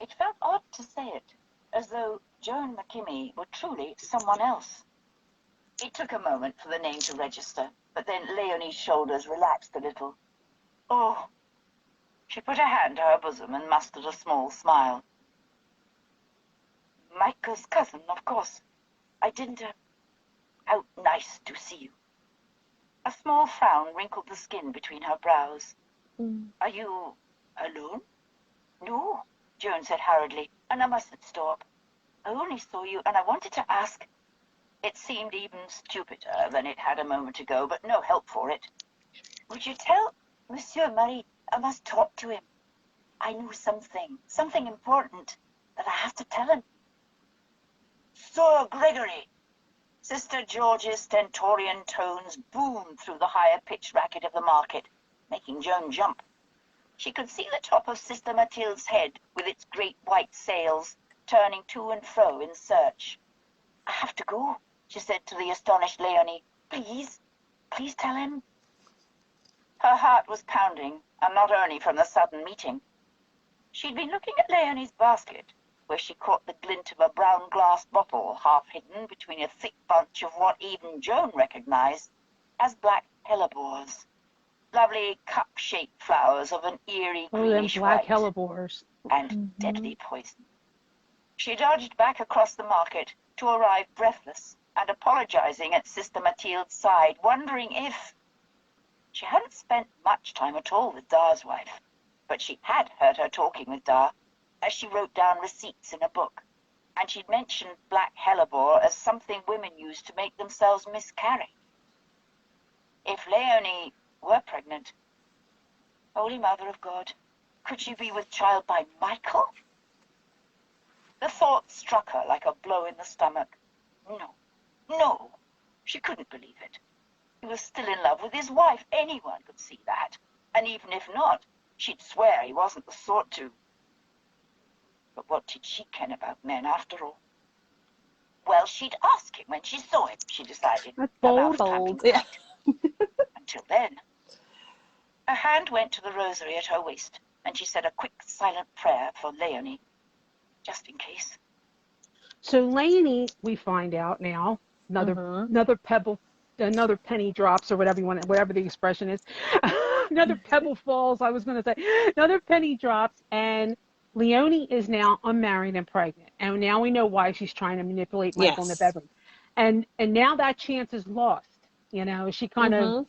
It felt odd to say it, as though Joan McKimmie were truly someone else. It took a moment for the name to register, but then Leonie's shoulders relaxed a little. Oh. She put her hand to her bosom and mustered a small smile. Michael's cousin, of course. I didn't, How nice to see you. A small frown wrinkled the skin between her brows. Mm. Are you alone? No, Joan said hurriedly, and I mustn't stop. I only saw you, and I wanted to ask, It seemed even stupider than it had a moment ago, but no help for it. Would you tell Monsieur Marie? I must talk to him. I know something important that I have to tell him. Sir Gregory! Sister George's stentorian tones boomed through the higher-pitched racket of the market, making Joan jump. She could see the top of Sister Mathilde's head, with its great white sails, turning to and fro in search. I have to go, she said to the astonished Leonie. Please tell him. Her heart was pounding, and not only from the sudden meeting. She'd been looking at Leonie's basket, where she caught the glint of a brown glass bottle half hidden between a thick bunch of what even Joan recognized as black hellebores. Lovely cup-shaped flowers of an eerie greenish them black white. Hellebores. And deadly poison. She dodged back across the market to arrive breathless and apologizing at Sister Mathilde's side, wondering if... She hadn't spent much time at all with Dar's wife, but she had heard her talking with Dar, as she wrote down receipts in a book, and she'd mentioned black hellebore as something women used to make themselves miscarry. If Leonie were pregnant, Holy Mother of God, could she be with child by Michael? The thought struck her like a blow in the stomach. No, she couldn't believe it. He was still in love with his wife. Anyone could see that. And even if not, she'd swear he wasn't the sort to. But what did she ken about men, after all? Well, she'd ask him when she saw him, she decided. That's About bold. time to night. Until then. Her hand went to the rosary at her waist, and she said a quick, silent prayer for Leonie, just in case. So Lainey, we find out now, another pebble, another penny drops, or whatever you want, whatever the expression is. Another pebble falls, I was going to say. Another penny drops, and Leonie is now unmarried and pregnant. And now we know why she's trying to manipulate Michael in the bedroom. And now that chance is lost. You know, she kind of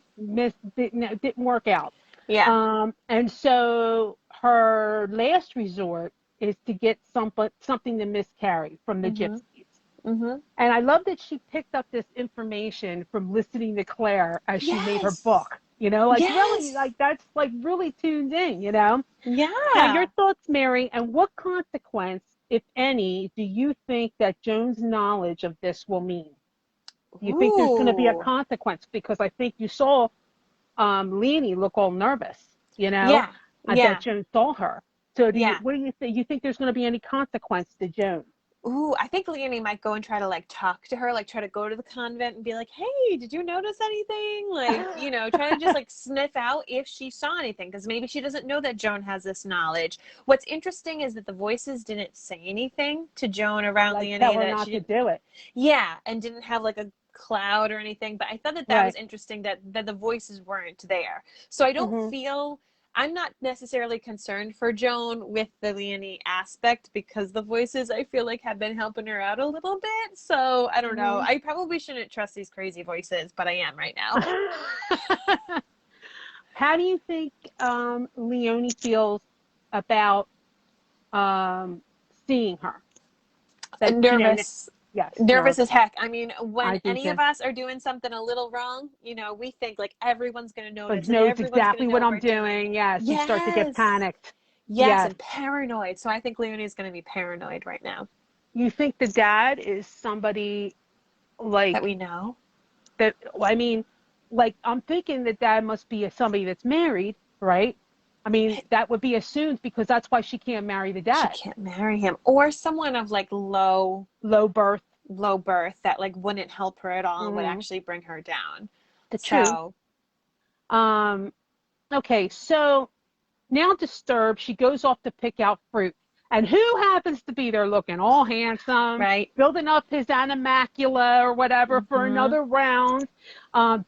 didn't work out. Yeah. And so her last resort is to get something to miscarry from the gypsies. And I love that she picked up this information from listening to Claire as she made her book. You know, like really, like that's like really tuned in, you know? Yeah. Now, your thoughts, Mary, and what consequence, if any, do you think that Joan's knowledge of this will mean? Do you think there's going to be a consequence? Because I think you saw Leonie look all nervous, you know, that Joan saw her. So what do you think? You think there's going to be any consequence to Joan? Ooh, I think Leonie might go and try to like talk to her, like try to go to the convent and be like, hey, did you notice anything? Like, you know, try to just like sniff out if she saw anything, because maybe she doesn't know that Joan has this knowledge. What's interesting is that the voices didn't say anything to Joan around Like, Leonie tell her that not she to didn't, do it. yeah, and didn't have like a cloud or anything. But I thought that was interesting that the voices weren't there. So I don't feel. I'm not necessarily concerned for Joan with the Leonie aspect, because the voices I feel like have been helping her out a little bit. So I don't know. I probably shouldn't trust these crazy voices, but I am right now. How do you think Leonie feels about seeing her? Nervous. Yes. Nervous as heck. I mean, when any too. of us are doing something a little wrong, you know, we think like everyone's going to notice. But knows everyone's exactly gonna know what I'm we're doing. Yes. You start to get panicked. Yes, and paranoid. So I think Leonie's going to be paranoid right now. You think the dad is somebody like that we know? That, I mean, like, I'm thinking that dad must be somebody that's married, right? I mean, that would be assumed, because that's why she can't marry the dad. She can't marry him. Or someone of like low birth that like wouldn't help her at all and would actually bring her down. True. Okay, so now disturbed, she goes off to pick out fruit. And who happens to be there looking all handsome, right? Building up his animalcula or whatever for another round,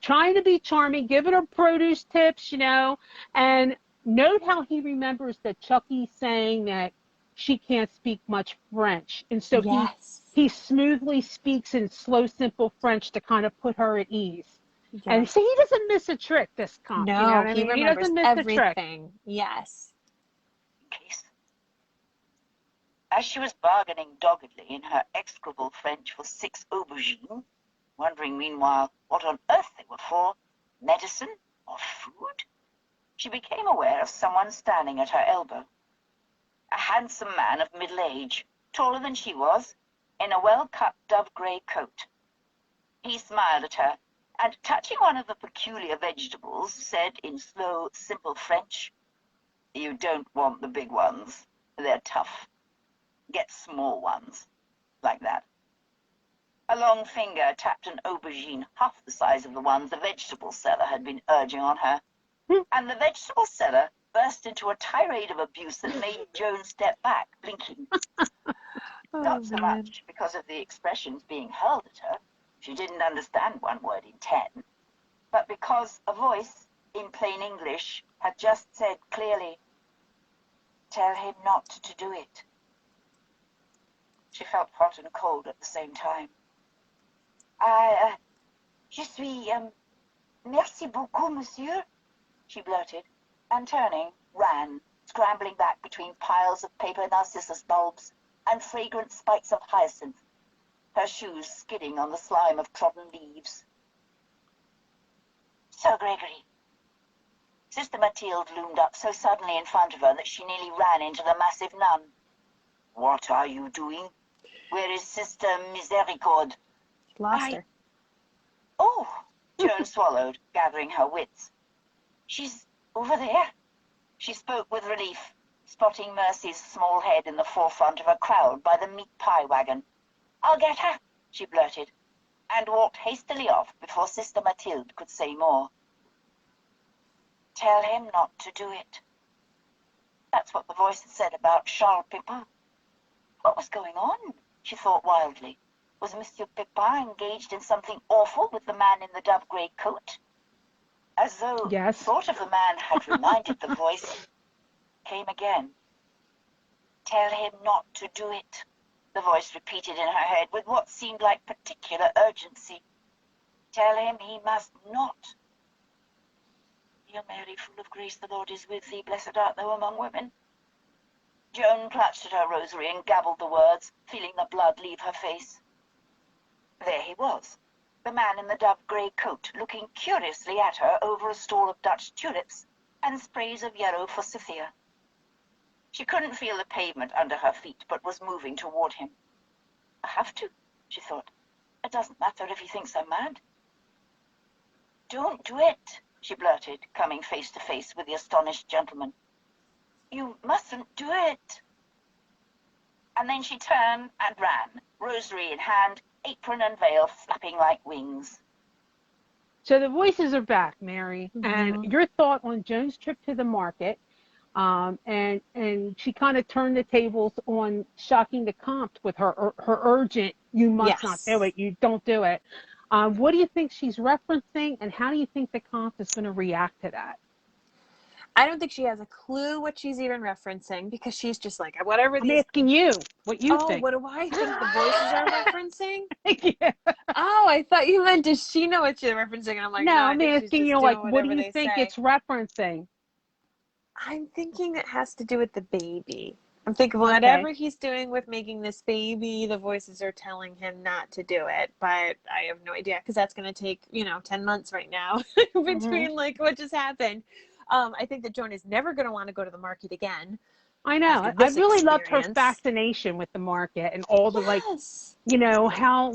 trying to be charming, giving her produce tips, you know. And note how he remembers that Chucky's saying that she can't speak much French. And so he smoothly speaks in slow, simple French to kind of put her at ease. Yes. And see, he doesn't miss a trick, this comp. No, you know what I he mean? remembers He doesn't miss everything. A trick. Yes. As she was bargaining doggedly in her execrable French for 6 aubergines, wondering meanwhile what on earth they were for, medicine or food, she became aware of someone standing at her elbow. A handsome man of middle age, taller than she was, in a well-cut dove-grey coat. He smiled at her, and touching one of the peculiar vegetables, said in slow, simple French, "You don't want the big ones. They're tough. Get small ones." Like that. A long finger tapped an aubergine half the size of the ones the vegetable seller had been urging on her, and the vegetable seller burst into a tirade of abuse that made Joan step back, blinking. Not so much because of the expressions being hurled at her, she didn't understand one word in 10, but because a voice, in plain English, had just said clearly, "Tell him not to do it." She felt hot and cold at the same time. Je suis, merci beaucoup, monsieur," she blurted, and turning, ran, scrambling back between piles of paper narcissus bulbs and fragrant spikes of hyacinth, her shoes skidding on the slime of trodden leaves. "Sir Gregory." Sister Mathilde loomed up so suddenly in front of her that she nearly ran into the massive nun. "What are you doing? Where is Sister Misericorde?" Lost her. "Oh," Joan swallowed, gathering her wits. "She's over there." She spoke with relief, spotting Mercy's small head in the forefront of a crowd by the meat pie wagon. "I'll get her," she blurted, and walked hastily off before Sister Mathilde could say more. "Tell him not to do it." That's what the voice had said about Charles Pepin. What was going on? She thought wildly. Was Monsieur Pepin engaged in something awful with the man in the dove-grey coat? As though Yes. thought of the man had reminded the voice, came again. "Tell him not to do it," the voice repeated in her head with what seemed like particular urgency. "Tell him he must not." "Hail Mary, full of grace, the Lord is with thee. Blessed art thou among women." Joan clutched at her rosary and gabbled the words, feeling the blood leave her face. There he was, the man in the dove-grey coat, looking curiously at her over a stall of Dutch tulips and sprays of yellow forsythia. She couldn't feel the pavement under her feet, but was moving toward him. "I have to," she thought. "It doesn't matter if he thinks I'm mad." "Don't do it," she blurted, coming face to face with the astonished gentleman. "You mustn't do it." And then she turned and ran, rosary in hand, apron and veil flapping like wings. So the voices are back, Mary, and your thought on Joan's trip to the market, and she kind of turned the tables on shocking the Comte with her urgent, "You must not do it, you don't do it." What do you think she's referencing, and how do you think the Comte is going to react to that? I don't think she has a clue what she's even referencing, because she's just like, whatever I'm these... asking you what you think. What do I think the voices are referencing? Yeah. Oh, I thought you meant, does she know what you're referencing? And I'm like, No, no, I I'm think she's asking just you, doing like, what do whatever you they think say. it's referencing? I'm thinking it has to do with the baby. I'm thinking whatever he's doing with making this baby, the voices are telling him not to do it. But I have no idea, because that's going to take, 10 months right now between like what just happened. I think that Joan is never going to want to go to the market again. I know. I really loved her fascination with the market and all the how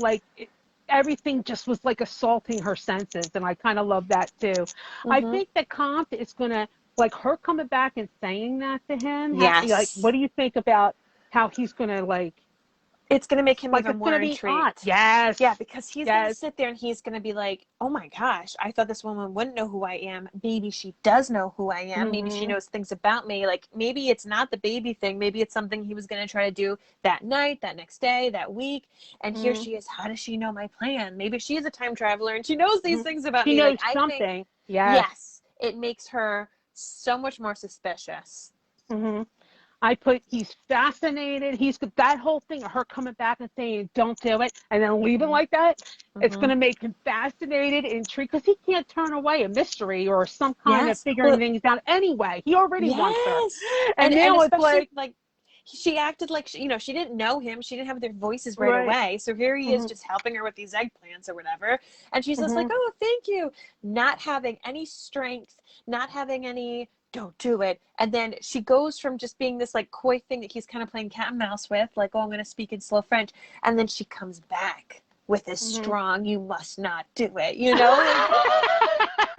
everything just was like assaulting her senses, and I kind of love that too. I think that Comte is gonna her coming back and saying that to him. Yes. What do you think about how he's gonna It's going to make him even it's more gonna be intrigued. odd. Yes. Yeah, because he's going to sit there and he's going to be like, "Oh my gosh, I thought this woman wouldn't know who I am. Maybe she does know who I am. Maybe she knows things about me. Like, maybe it's not the baby thing. Maybe it's something he was going to try to do that night, that next day, that week. And here she is. How does she know my plan? Maybe she is a time traveler and she knows these things about me. She knows something. I think, yes, it makes her so much more suspicious. I put, he's fascinated. He's got that whole thing of her coming back and saying, "Don't do it," and then leaving like that. It's going to make him fascinated, intrigued, because he can't turn away a mystery or some kind of figuring things out anyway. He already wants her. And now it's especially, like, she acted like she didn't know him. She didn't have their voices right Right. away. So here he is Mhm. just helping her with these eggplants or whatever. And she's just like, Mhm. oh, thank you. Not having any strength, not having any, don't do it. And then she goes from just being this like coy thing that he's kind of playing cat and mouse with, like, oh, I'm going to speak in slow French. And then she comes back with this Mhm. strong, you must not do it, like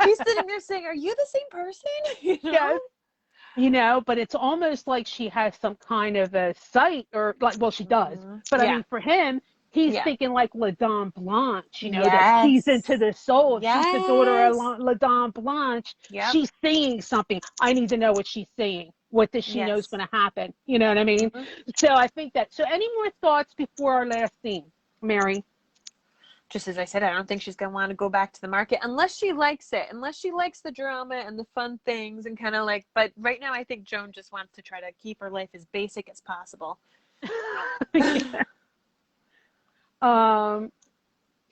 she's sitting there saying, are you the same person? Yes. But it's almost like she has some kind of a sight, or like, well, she does. But I Yeah. mean, for him, he's Yeah. thinking like La Dame Blanche, that sees Yes. into the soul. If she's the daughter of Yes. La Dame Blanche, Yep. she's saying something. I need to know what she's saying. What does she know is Yes. going to happen? You know what I mean? Mhm. So I think that. So any more thoughts before our last scene, Mary? Just as I said, I don't think she's going to want to go back to the market unless she likes it, unless she likes the drama and the fun things and kind of like, but right now I think Joan just wants to try to keep her life as basic as possible. Yeah.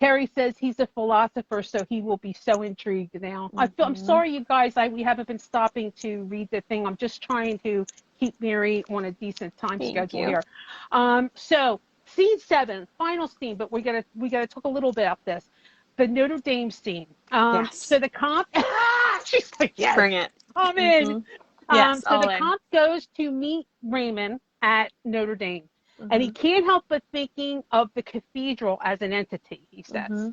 Terry says he's a philosopher, so he will be so intrigued now. I'm sorry, you guys. We haven't been stopping to read the thing. I'm just trying to keep Mary on a decent time Thank schedule you. here. So scene 7, final scene, but we gotta talk a little bit about this. The Notre Dame scene. Yes. So the comp, she's like, yes, Bring it. I'm in. Yes, So all the in. comp goes to meet Raymond at Notre Dame. And he can't help but thinking of the cathedral as an entity, he says.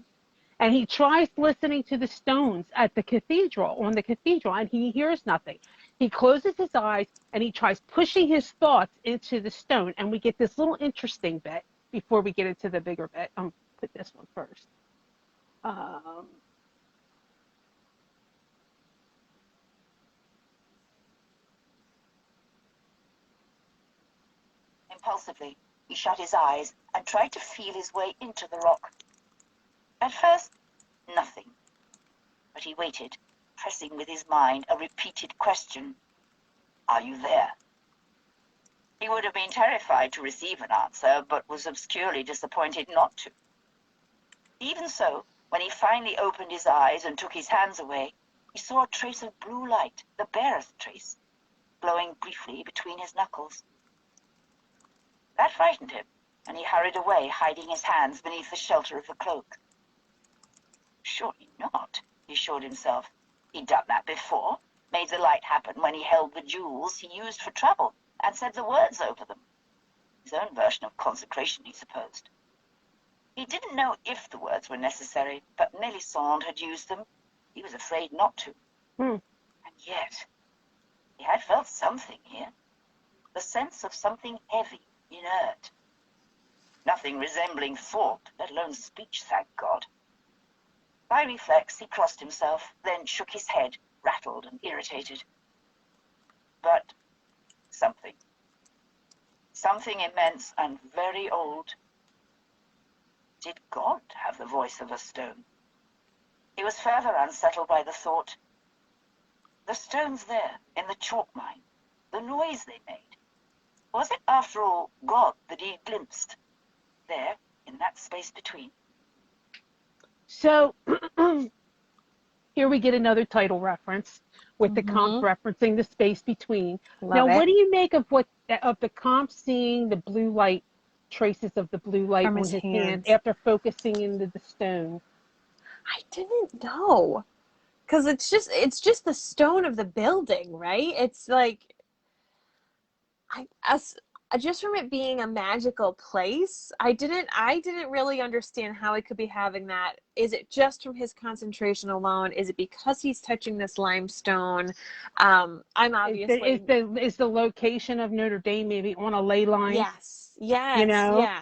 And he tries listening to the stones at the cathedral, on the cathedral, and he hears nothing. He closes his eyes and he tries pushing his thoughts into the stone. And we get this little interesting bit before we get into the bigger bit. Put this one first. Um, Impulsively, he shut his eyes and tried to feel his way into the rock. At first, nothing. But he waited, pressing with his mind a repeated question. Are you there? He would have been terrified to receive an answer, but was obscurely disappointed not to. Even so, when he finally opened his eyes and took his hands away, he saw a trace of blue light, the barest trace, glowing briefly between his knuckles. That frightened him, and he hurried away, hiding his hands beneath the shelter of the cloak. Surely not, he assured himself. He'd done that before, made the light happen when he held the jewels he used for travel, and said the words over them. His own version of consecration, he supposed. He didn't know if the words were necessary, but Melisande had used them. He was afraid not to. And yet, he had felt something here. The sense of something heavy, inert. Nothing resembling thought, let alone speech, thank God. By reflex, he crossed himself, then shook his head, rattled and irritated. But something. Something immense and very old. Did God have the voice of a stone? He was further unsettled by the thought. The stones there, in the chalk mine, the noise they made. Was it, after all, God that he glimpsed? There, in that space between. so here we get another title reference with the comp referencing the space between. Now, Love what it. do you make of the comp seeing the blue light, traces of the blue light From on his his hand hands. after focusing into the stone? I didn't know. Because it's just the stone of the building, right? It's like as just from it being a magical place, I didn't really understand how it could be having that. Is it just from his concentration alone? Is it because he's touching this limestone? I'm obviously Is the location of Notre Dame maybe on a ley line? yes, You yes, know, yeah.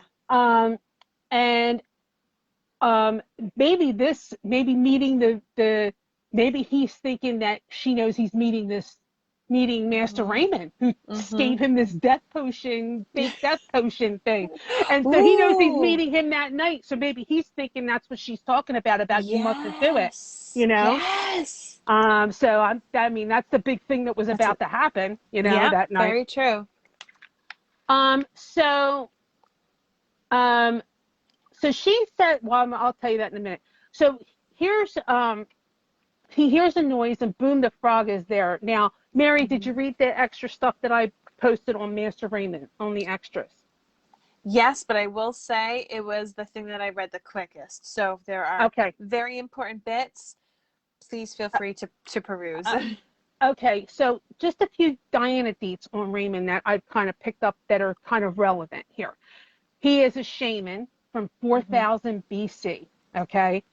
and maybe meeting the maybe he's thinking that she knows he's meeting Master Raymond, who gave him this fake death potion thing. And so he knows he's Ooh, meeting him that night. So maybe he's thinking that's what she's talking about you mustn't do it, yes, yes. I mean, that's the big thing that was That's about it. to happen, Yep, that night. very true. Um, so, um, so she said, well, I'll tell you that in a minute. So here's, he hears a noise and boom, the frog is there. Now, Mary, did you read the extra stuff that I posted on Master Raymond on the extras? Yes, but I will say it was the thing that I read the quickest. So if there are Okay. very important bits, please feel free to peruse. Okay, so just a few Diana deets on Raymond that I've kind of picked up that are kind of relevant here. He is a shaman from 4000 BC. Okay,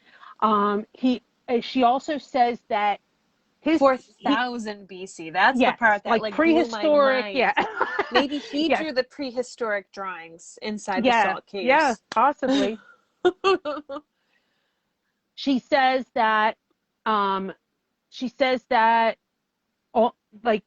she also says that his 4000 BC. That's the yes, part that like like blew my prehistoric. mind. Yeah, Maybe he yes, drew the prehistoric drawings inside the yeah, salt yeah, caves. possibly. She says that, um, she says that all, like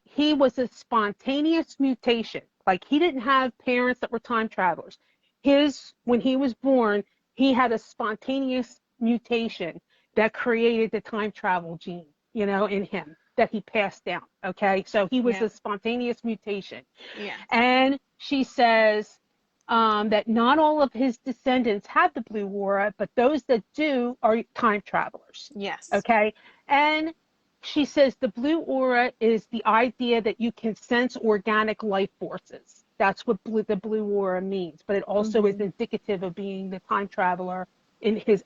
he was a spontaneous mutation. Like he didn't have parents that were time travelers. His when he was born, he had a spontaneous mutation that created the time travel gene, in him that he passed down. Okay, so he was Yeah. a spontaneous mutation. Yeah. And she says that not all of his descendants have the blue aura, but those that do are time travelers. Yes. Okay, and she says the blue aura is the idea that you can sense organic life forces. That's what the blue aura means, but it also is indicative of being the time traveler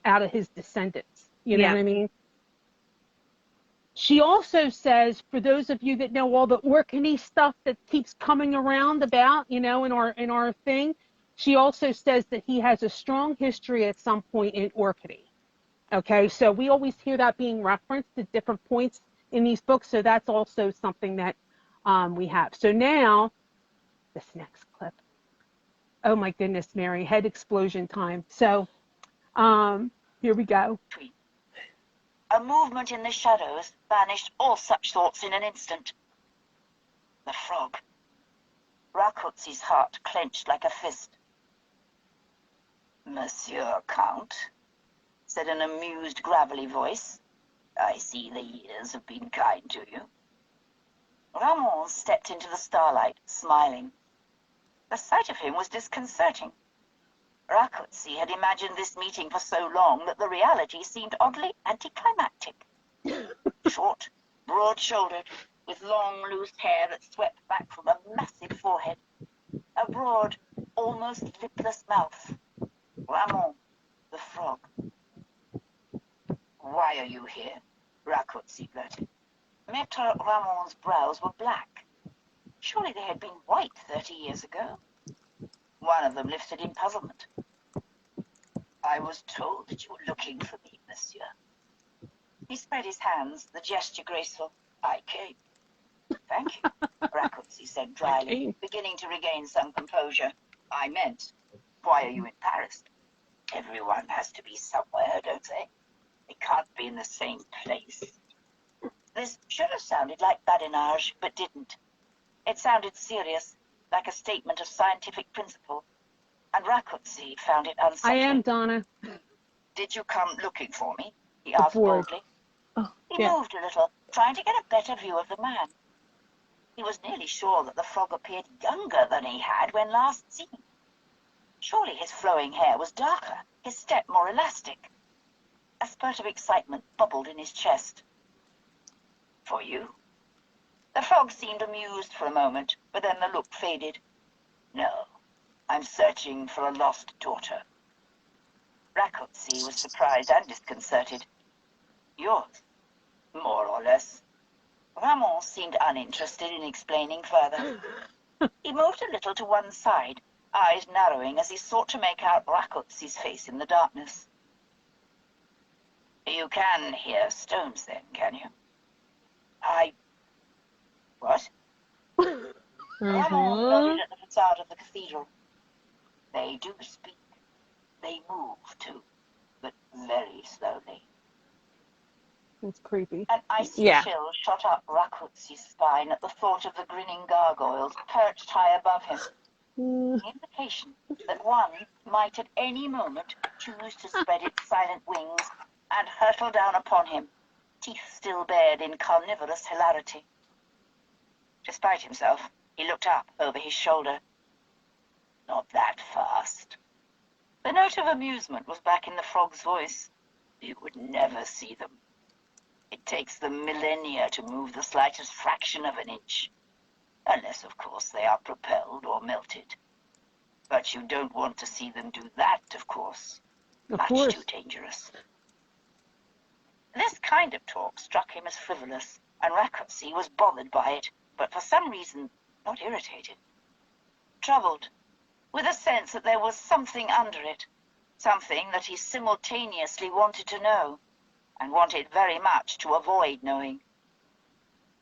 out of his descendants. You know Yeah. what I mean? She also says, for those of you that know all the Orkney stuff that keeps coming around about, in our thing, she also says that he has a strong history at some point in Orkney. Okay, so we always hear that being referenced at different points in these books, so that's also something that we have. So now, this next clip. Oh my goodness, Mary, head explosion time. So here we go. A movement in the shadows banished all such thoughts in an instant. The frog. Rakutzi's heart clenched like a fist. Monsieur Count, said an amused, gravelly voice. I see the years have been kind to you. Raymond stepped into the starlight, smiling. The sight of him was disconcerting. Rakutzi had imagined this meeting for so long that the reality seemed oddly anticlimactic. Short, broad-shouldered, with long, loose hair that swept back from a massive forehead. A broad, almost lipless mouth. Raymond, the frog. Why are you here? Rakutzi blurted. Maître Raymond's brows were black. Surely they had been white 30 years ago. One of them lifted in puzzlement. I was told that you were looking for me, monsieur. He spread his hands, the gesture graceful. I came. Thank you, Rakutzi said dryly, beginning to regain some composure. I meant, why are you in Paris? Everyone has to be somewhere, don't they? They can't be in the same place. This should have sounded like badinage, but didn't. It sounded serious, like a statement of scientific principle, and Rakutzi found it unsettling. I am Donna. Did you come looking for me? He asked boldly. Oh, he moved a little, trying to get a better view of the man. He was nearly sure that the frog appeared younger than he had when last seen. Surely his flowing hair was darker, his step more elastic. A spurt of excitement bubbled in his chest. For you? The frog seemed amused for a moment, but then the look faded. No, I'm searching for a lost daughter. Rakutzi was surprised and disconcerted. Yours? More or less. Raymond seemed uninterested in explaining further. He moved a little to one side, eyes narrowing as he sought to make out Rakutzi's face in the darkness. You can hear stones then, can you? What? Raymond nodded at the facade of the cathedral. They do speak. They move, too, but very slowly. It's creepy. An icy chill shot up Rakutzi's spine at the thought of the grinning gargoyles perched high above him. The indication that one might at any moment choose to spread its silent wings and hurtle down upon him, teeth still bared in carnivorous hilarity. Despite himself, he looked up over his shoulder. Not that fast. The note of amusement was back in the frog's voice. You would never see them. It takes them millennia to move the slightest fraction of an inch. Unless, of course, they are propelled or melted. But you don't want to see them do that, of course. Of Much course. too dangerous. This kind of talk struck him as frivolous, and Rakoczy was bothered by it, but for some reason not irritated. Troubled, with a sense that there was something under it, something that he simultaneously wanted to know, and wanted very much to avoid knowing.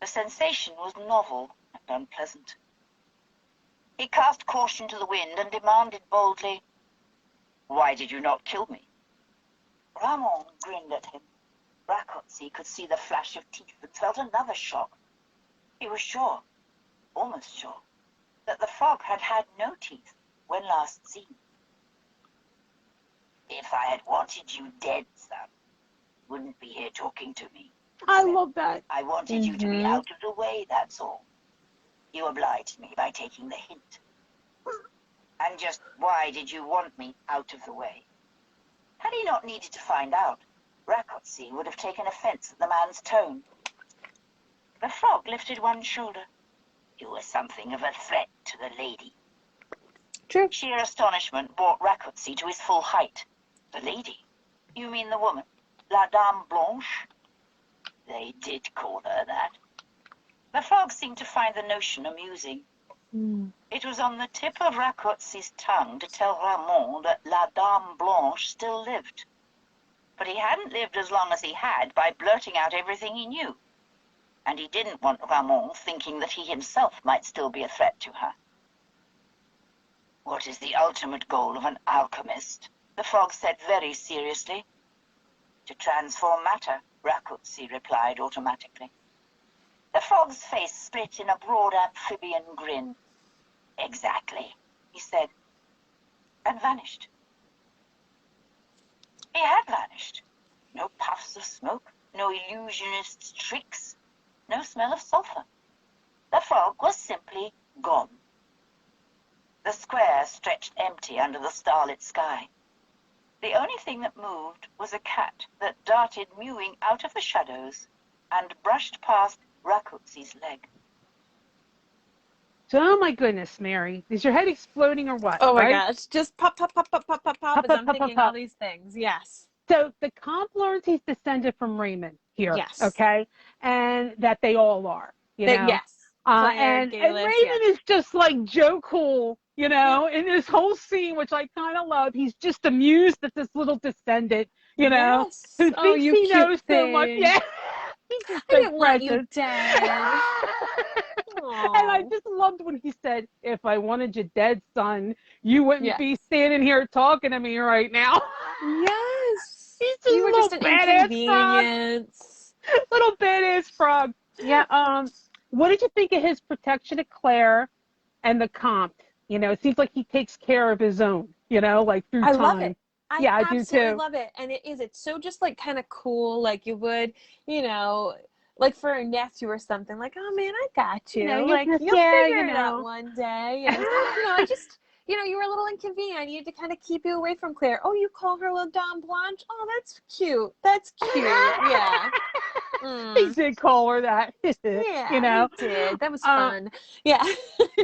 The sensation was novel and unpleasant. He cast caution to the wind and demanded boldly, "Why did you not kill me?" Raymond grinned at him. Rakoczy could see the flash of teeth and felt another shock. He was sure, almost sure, that the frog had had no teeth when last seen. "If I had wanted you dead, son, you wouldn't be here talking to me." I love that. "I wanted you to be out of the way, that's all. You obliged me by taking the hint." "And just why did you want me out of the way?" Had he not needed to find out, Rakoczy would have taken offense at the man's tone. The frog lifted one shoulder. "You were something of a threat to the lady." True. Sheer astonishment brought Rakoczy to his full height. "The lady? You mean the woman? La Dame Blanche?" They did call her that. The frog seemed to find the notion amusing. It was on the tip of Rakoczy's tongue to tell Raymond that La Dame Blanche still lived. But he hadn't lived as long as he had by blurting out everything he knew. And he didn't want Raymond thinking that he himself might still be a threat to her. "What is the ultimate goal of an alchemist?" the frog said very seriously. "To transform matter," Rakoczy replied automatically. The frog's face split in a broad amphibian grin. "Exactly," he said, and vanished. He had vanished. No puffs of smoke, no illusionist's tricks, no smell of sulfur. The frog was simply gone. The square stretched empty under the starlit sky. The only thing that moved was a cat that darted mewing out of the shadows and brushed past Rakoczy's leg. So, oh my goodness, Mary, is your head exploding or what? Oh my right? gosh. Just pop, pop, pop, pop, pop, pop, pop, Pop, as pop, I'm pop, pop, thinking all pop. these things. Yes. So the comp learns he's descended from Raymond here, Yes. okay, and that they all are, you know. Yes. Claire, And Galis, Raymond yeah. is just like Joe Cool, you know, in this whole scene, which I kind of love. He's just amused at this little descendant, you know, Yes. who Oh, thinks you he cute knows so much. thing. Yeah, he's just I so didn't want you precious. dead. And I Aww. just loved when he said, "If I wanted you dead, son, you wouldn't Yes. be standing here talking to me right now." Yes. He's just You a were little just an badass frog. inconvenience. Little badass frog. Yep. What did you think of his protection of Claire and the Comte? You know, it seems like he takes care of his own, you know, like through I love it. time. I Yeah, I do absolutely too. love it. And it's so just like kind of cool, like you would, you know, like for a nephew or something, like, "Oh man, I got You know, you. you Like just, you'll yeah, you figure it out know. one day." And I just, you were a little inconvenient. I needed to kind of keep you away from Claire. "Oh, you call her La Dame Blanche? Oh, that's cute. That's cute. Yeah. He Mm. did call her that, you Yeah, know. he did. That was Uh, fun. Yeah.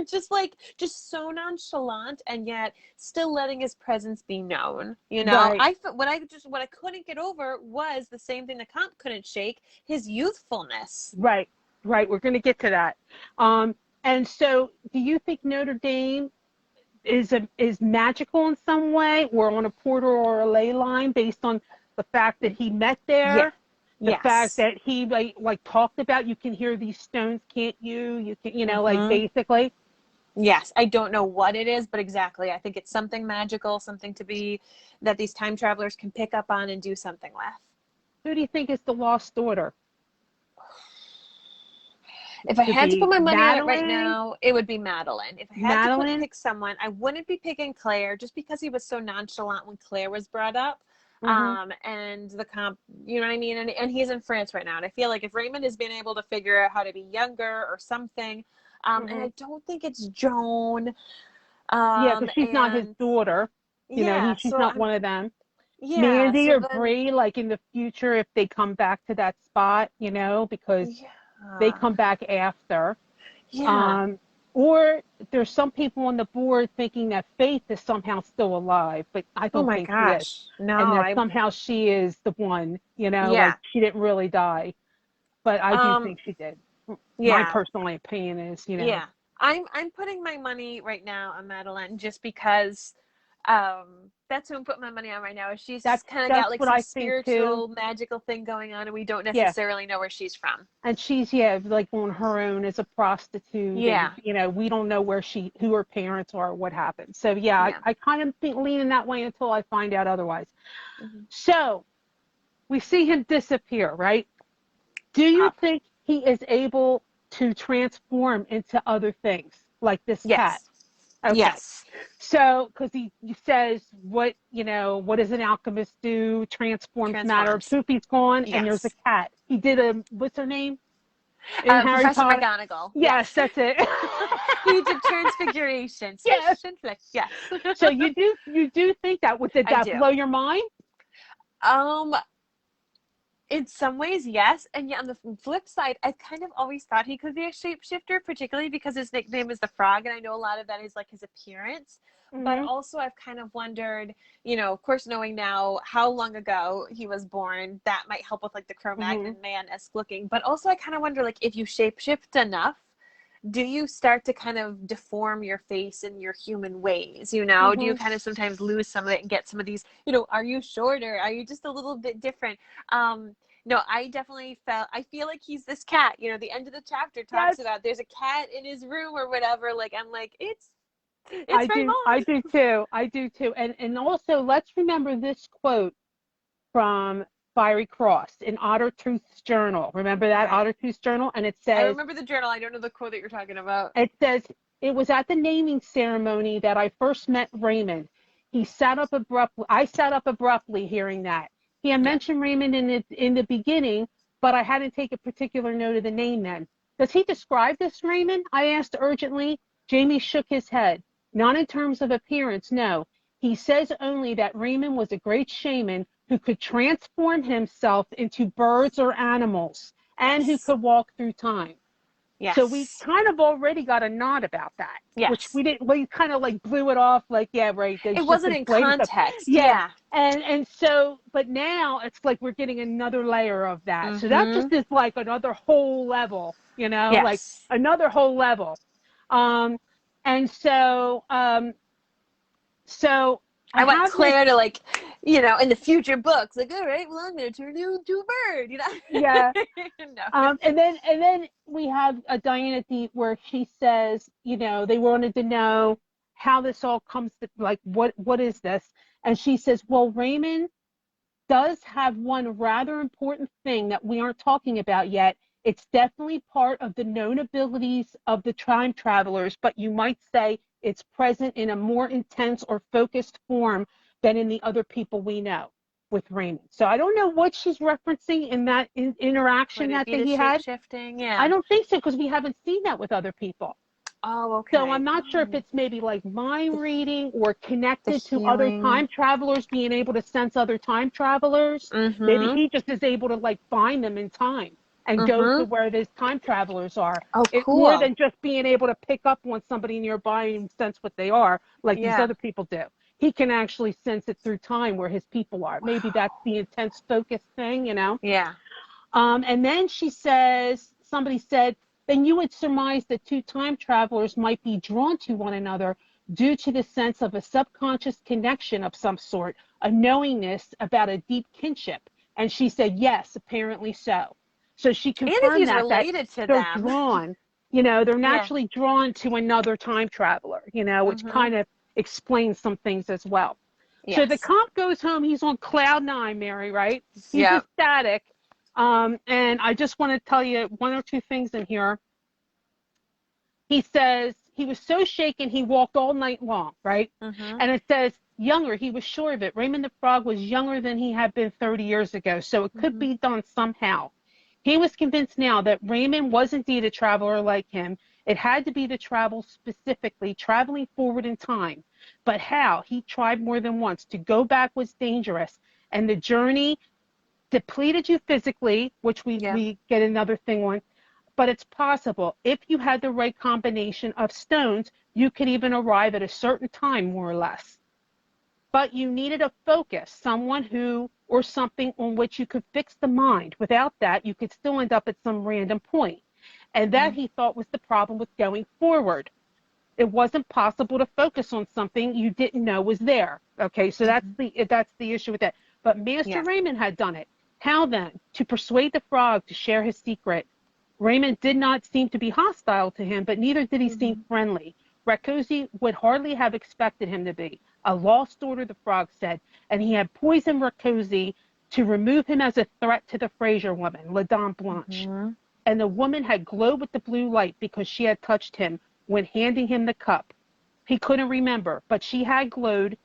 just so nonchalant and yet still letting his presence be known. right, What I couldn't get over was the same thing the comp couldn't shake, his youthfulness. right, right. We're going to get to that. Um, and so, do you think Notre Dame is magical in some way, or on a porter or a ley line, based on the fact that he met Yeah. there, the fact Yes. that he like talked about, you can hear these stones, can't you? You can, you know, like Mm-hmm. basically. Yes. I don't know what it is, but exactly. I think it's something magical, something to be that these time travelers can pick up on and do something with. Who do you think is the lost daughter? If I Could had to put be my money on it right Madeline. now, it would be Madeline. If I had to Madeline. pick someone, I wouldn't be picking Claire just because he was so nonchalant when Claire was brought up. Mm-hmm. And the comp, you know what I mean? And he's in France right now. And I feel like if Raymond has been able to figure out how to be younger or something, and Mm-hmm. I don't think it's Joan. Yeah, because she's not his And daughter. You know, yeah, she's so not one of them. yeah, Mandy so or then, Bree, like in the future, if they come back to that spot, you know, because they yeah, come back after. yeah. Um, Or there's some people on the board thinking that Faith is somehow still alive, but I Oh don't my think she is. gosh. No, And that somehow she is the one, like yeah. she didn't really die. But I do Um, think she did. My yeah. personal opinion is. Yeah. I'm putting my money right now on Madeline just because that's who I'm putting my money on right now. She's That's kind of got that's like what some I think too. spiritual magical thing going on and we don't Yeah. necessarily know where she's from. And she's like on her own as a prostitute, and Yeah. we don't know who her parents are or what happened. So yeah, Yeah. I kind of think leaning that way until I find out otherwise. Hmm. So we see him disappear, right? Do you Up. think he is able to transform into other things like this cat? Yes. Okay. Yes. So, because he says, what does an alchemist do? Transforms matter. Transforms. Poof, he's gone, and there's a Yes. cat. He did what's her name in Harry Professor Potter? McGonagall. Yes, Yes. that's it. He did transfiguration. Yes. Swish and flick. Yes. So you do think that? Did I that do. blow your mind? Um, in some ways, yes. And yet on the flip side, I kind of always thought he could be a shapeshifter, particularly because his nickname is the Frog, and I know a lot of that is like his appearance. But Hmm. also, I've kind of wondered, of course, knowing now how long ago he was born, that might help with like the Hmm. Cro-Magnon man-esque looking. But also, I kind of wonder, like, if you shapeshift enough, do you start to kind of deform your face in your human ways? Do you Hmm. kind of sometimes lose some of it and get some of these, are you shorter? Are you just a little bit different? No, I definitely I feel like he's this cat. The end of the chapter talks Yes, about there's a cat in his room or whatever. Like, I'm like, it's I do. I Raymond. do too. I do too. And also, let's remember this quote from Fiery Cross in Otter Tooth's journal. Remember that Okay. Otter Tooth's journal? And I remember the journal. I don't know the quote that you're talking about. it says, it was at the naming ceremony that I first met Raymond. He sat up abruptly. I sat up abruptly hearing that. He had Yeah. mentioned Raymond in the beginning, but I hadn't taken particular note of the name then. Does he describe this Raymond? I asked urgently. Jamie shook his head. Not in terms of appearance, no. He says only that Raymond was a great shaman who could transform himself into birds or animals and who Yes. could walk through time. So we Yes. kind of already got a nod about that, which Yes. we didn't. We kind of like blew it off, like, yeah, right. It There's just wasn't in explaining stuff. context. Yeah, Yeah. and so, but now it's like we're getting another layer of that. So that just Mm-hmm. is like another whole level, like Yes. another whole level. Um, and so I I want have this. Claire to in the future books, like, all right, well, I'm gonna turn you into a bird. Yeah. No. And then we have a Diana Deep where she says, they wanted to know how this all comes to, like, what is this? And she says, well, Raymond does have one rather important thing that we aren't talking about yet. It's definitely part of the known abilities of the time travelers, but you might say it's present in a more intense or focused form than in the other people we know with Raymond. So I don't know what she's referencing in that interaction Could it that be the he shape had. shifting? I Yeah. don't think so because we haven't seen that with other people. Oh, So okay. I'm not sure if it's maybe like mind The, reading or the connected to other healing. time travelers, being able to sense other time travelers. Maybe Mm-hmm. he just is able to like find them in time and go to Mm-hmm. where those time travelers are. Oh, It more cool. than just being able to pick up on somebody nearby and sense what they are, like these Yeah. other people do. He can actually sense it through time where his people are. Maybe that's Wow. the intense focus thing. Yeah. And then somebody said, then you would surmise that two time travelers might be drawn to one another due to the sense of a subconscious connection of some sort, a knowingness about a deep kinship. And she said, yes, apparently so. So she And if confirmed he's that related to they're them. drawn, they're Yeah. naturally drawn to another time traveler, which Mm-hmm. kind of explains some things as well. So the Yes. comp goes home. He's on cloud nine, Mary, right? He's Yep. ecstatic. And I just want to tell you one or two things in here. He says he was so shaken he walked all night long, right? Mm-hmm. And it says younger, he was sure of it. Raymond the Frog was younger than he had been 30 years ago, so it could Mm-hmm. be done somehow. He was convinced now that Raymond was indeed a traveler like him. It had to be to travel specifically, traveling forward in time. But how? He tried more than once. To go back was dangerous. And the journey depleted you physically, which Yeah. we get another thing on, but it's possible. If you had the right combination of stones, you could even arrive at a certain time, more or less. But you needed a focus, someone who, or something on which you could fix the mind. Without that, you could still end up at some random point. And that, he thought, was the problem with going forward. It wasn't possible to focus on something you didn't know was there. Okay, so that's the issue with that. But Master Raymond had done it. How then? To persuade the frog to share his secret. Raymond did not seem to be hostile to him, but neither did he seem friendly. Rakosi would hardly have expected him to be. A lost daughter, the frog said, and he had poisoned Rakosi to remove him as a threat to the Fraser woman, La Dame Blanche. And the woman had glowed with the blue light because she had touched him when handing him the cup. He couldn't remember, but she had glowed,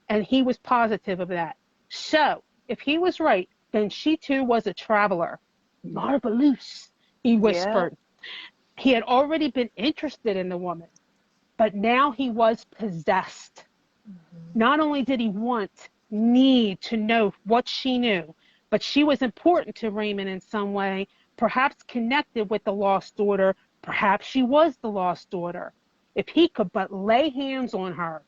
and he was positive of that. So, if he was right, then she too was a traveler. Marvelous, he whispered. He had already been interested in the woman, but now he was possessed. Not only did he need to know what she knew, but she was important to Raymond in some way, perhaps connected with the lost daughter. Perhaps she was the lost daughter. If he could but lay hands on her.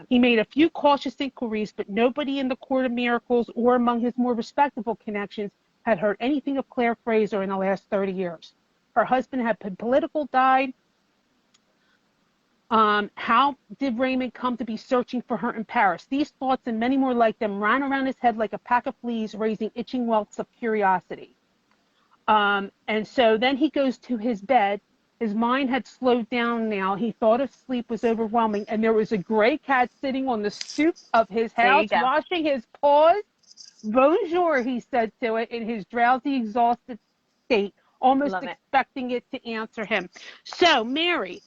He made a few cautious inquiries, but nobody in the Court of Miracles or among his more respectable connections had heard anything of Claire Fraser in the last 30 years. Her husband had been political, died. How did Raymond come to be searching for her in Paris? These thoughts and many more like them ran around his head like a pack of fleas, raising itching welts of curiosity. And so then he goes to his bed. His mind had slowed down now. He thought of sleep was overwhelming, and there was a gray cat sitting on the stoop of his house, washing his paws. Bonjour, he said to it in his drowsy, exhausted state, almost expecting it to answer him. So, Mary,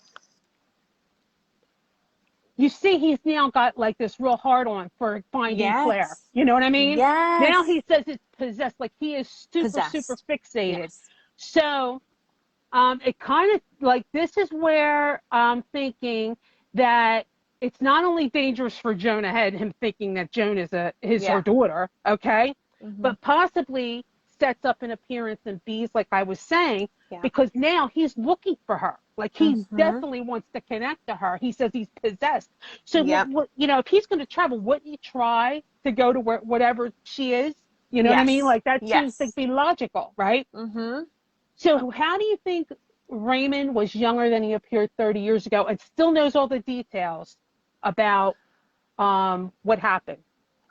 you see, he's now got like this real hard on for finding Claire. You know what I mean? Now he says it's possessed, like he is super fixated. So it kind of like, this is where I'm thinking that it's not only dangerous for Joan ahead, him thinking that Joan is her daughter, okay, but possibly sets up an appearance in bees, like I was saying, because now he's looking for her. Like he definitely wants to connect to her. He says he's possessed. So, what, you know, if he's going to travel, wouldn't you try to go to whatever she is? You know what I mean? Like that seems to be logical, right? So how do you think Raymond was younger than he appeared 30 years ago and still knows all the details about what happened?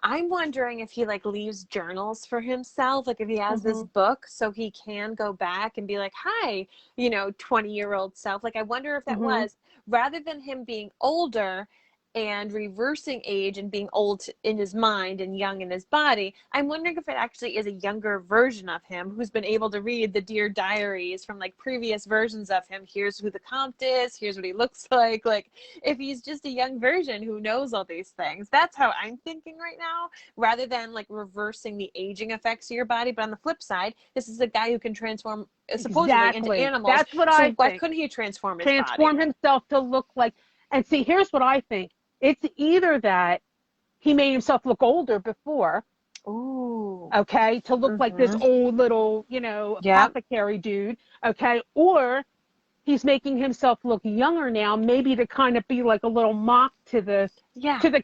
I'm wondering if he like leaves journals for himself, like if he has this book so he can go back and be like, hi, you know, 20-year-old self. Like I wonder if that was, rather than him being older and reversing age and being old in his mind and young in his body, I'm wondering if it actually is a younger version of him who's been able to read the Dear Diaries from like previous versions of him. Here's who the Comte is. Here's what he looks like. Like if he's just a young version who knows all these things. That's how I'm thinking right now, rather than like reversing the aging effects of your body. But on the flip side, this is a guy who can transform supposedly into animals. That's what I think. Why couldn't he transform his body? Transform himself to look like, and see, here's what I think. It's either that he made himself look older before, okay, to look like this old little, you know, apothecary dude, okay, or he's making himself look younger now, maybe to kind of be like a little mock to the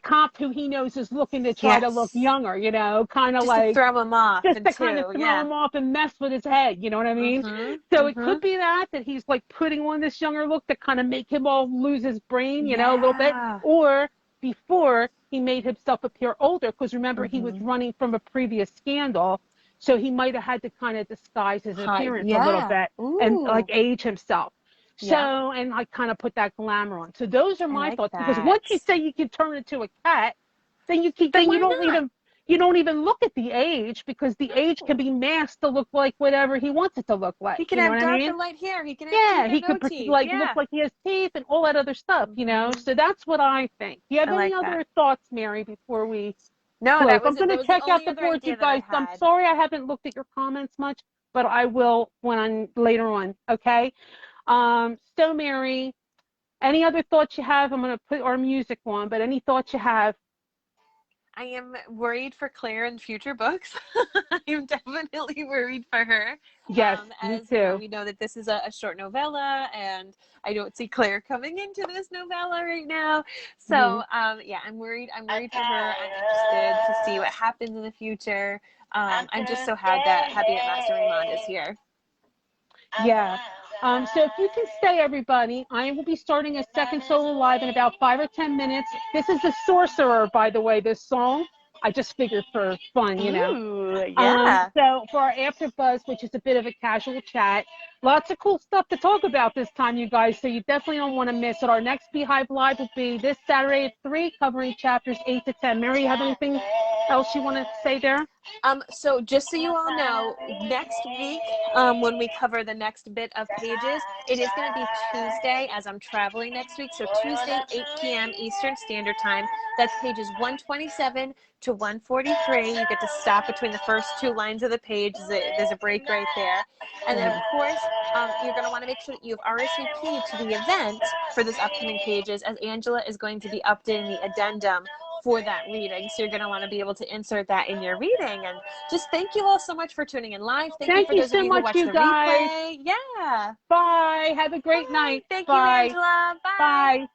cop who he knows is looking to try to look younger, you know, kind of like to throw him off, just to kind of throw him off and mess with his head, you know what I mean? So it could be that he's like putting on this younger look to kind of make him all lose his brain, you know, a little bit, or before he made himself appear older, because remember he was running from a previous scandal, so he might have had to kind of disguise his appearance a little bit and like age himself. So, and I kind of put that glamour on. So those are my thoughts. Because once you say you can turn into a cat, then you don't even look at the age, because the age can be masked to look like whatever he wants it to look like. He can have darker light hair. He can have he could like look like he has teeth and all that other stuff, you know. So that's what I think. Do you have any other thoughts, Mary, before we No, close? I'm going to check out the board, you guys. I'm sorry I haven't looked at your comments much, but I will later on, okay? So Mary, any other thoughts you have? I'm going to put our music on, but any thoughts you have? I am worried for Claire in future books. I am definitely worried for her. Yes, me As you know, too. we know that this is a short novella, and I don't see Claire coming into this novella right now. Mhm. So, yeah, I'm worried. I'm worried for her. I'm interested to see what happens in the future. I'm just so happy that Master Raymond is here. Yeah. So if you can stay, everybody, I will be starting a second solo live in about 5 or 10 minutes. This is the Sorcerer, by the way, this song. I just figured for fun, you know. Ooh, yeah. So for our after buzz, which is a bit of a casual chat, lots of cool stuff to talk about this time, you guys. So you definitely don't want to miss it. Our next Beehive Live will be this Saturday at 3, covering chapters 8 to 10. Mary, you have anything else you want to say there? So just so you all know, next week, when we cover the next bit of pages, it is going to be Tuesday as I'm traveling next week. So Tuesday, 8 p.m. Eastern Standard Time. That's pages 127 to 143. You get to stop between the first two lines of the page. There's a break right there. And then, of course, you're going to want to make sure that you've RSVP'd to the event for this upcoming pages, as Angela is going to be updating the addendum for that reading. So you're going to want to be able to insert that in your reading. And just thank you all so much for tuning in live. Thank you Thank for you those of so you who much, watch you the guys. replay. Yeah. Bye. Have a great Bye. night. Thank you, Bye. Angela. Bye. Bye.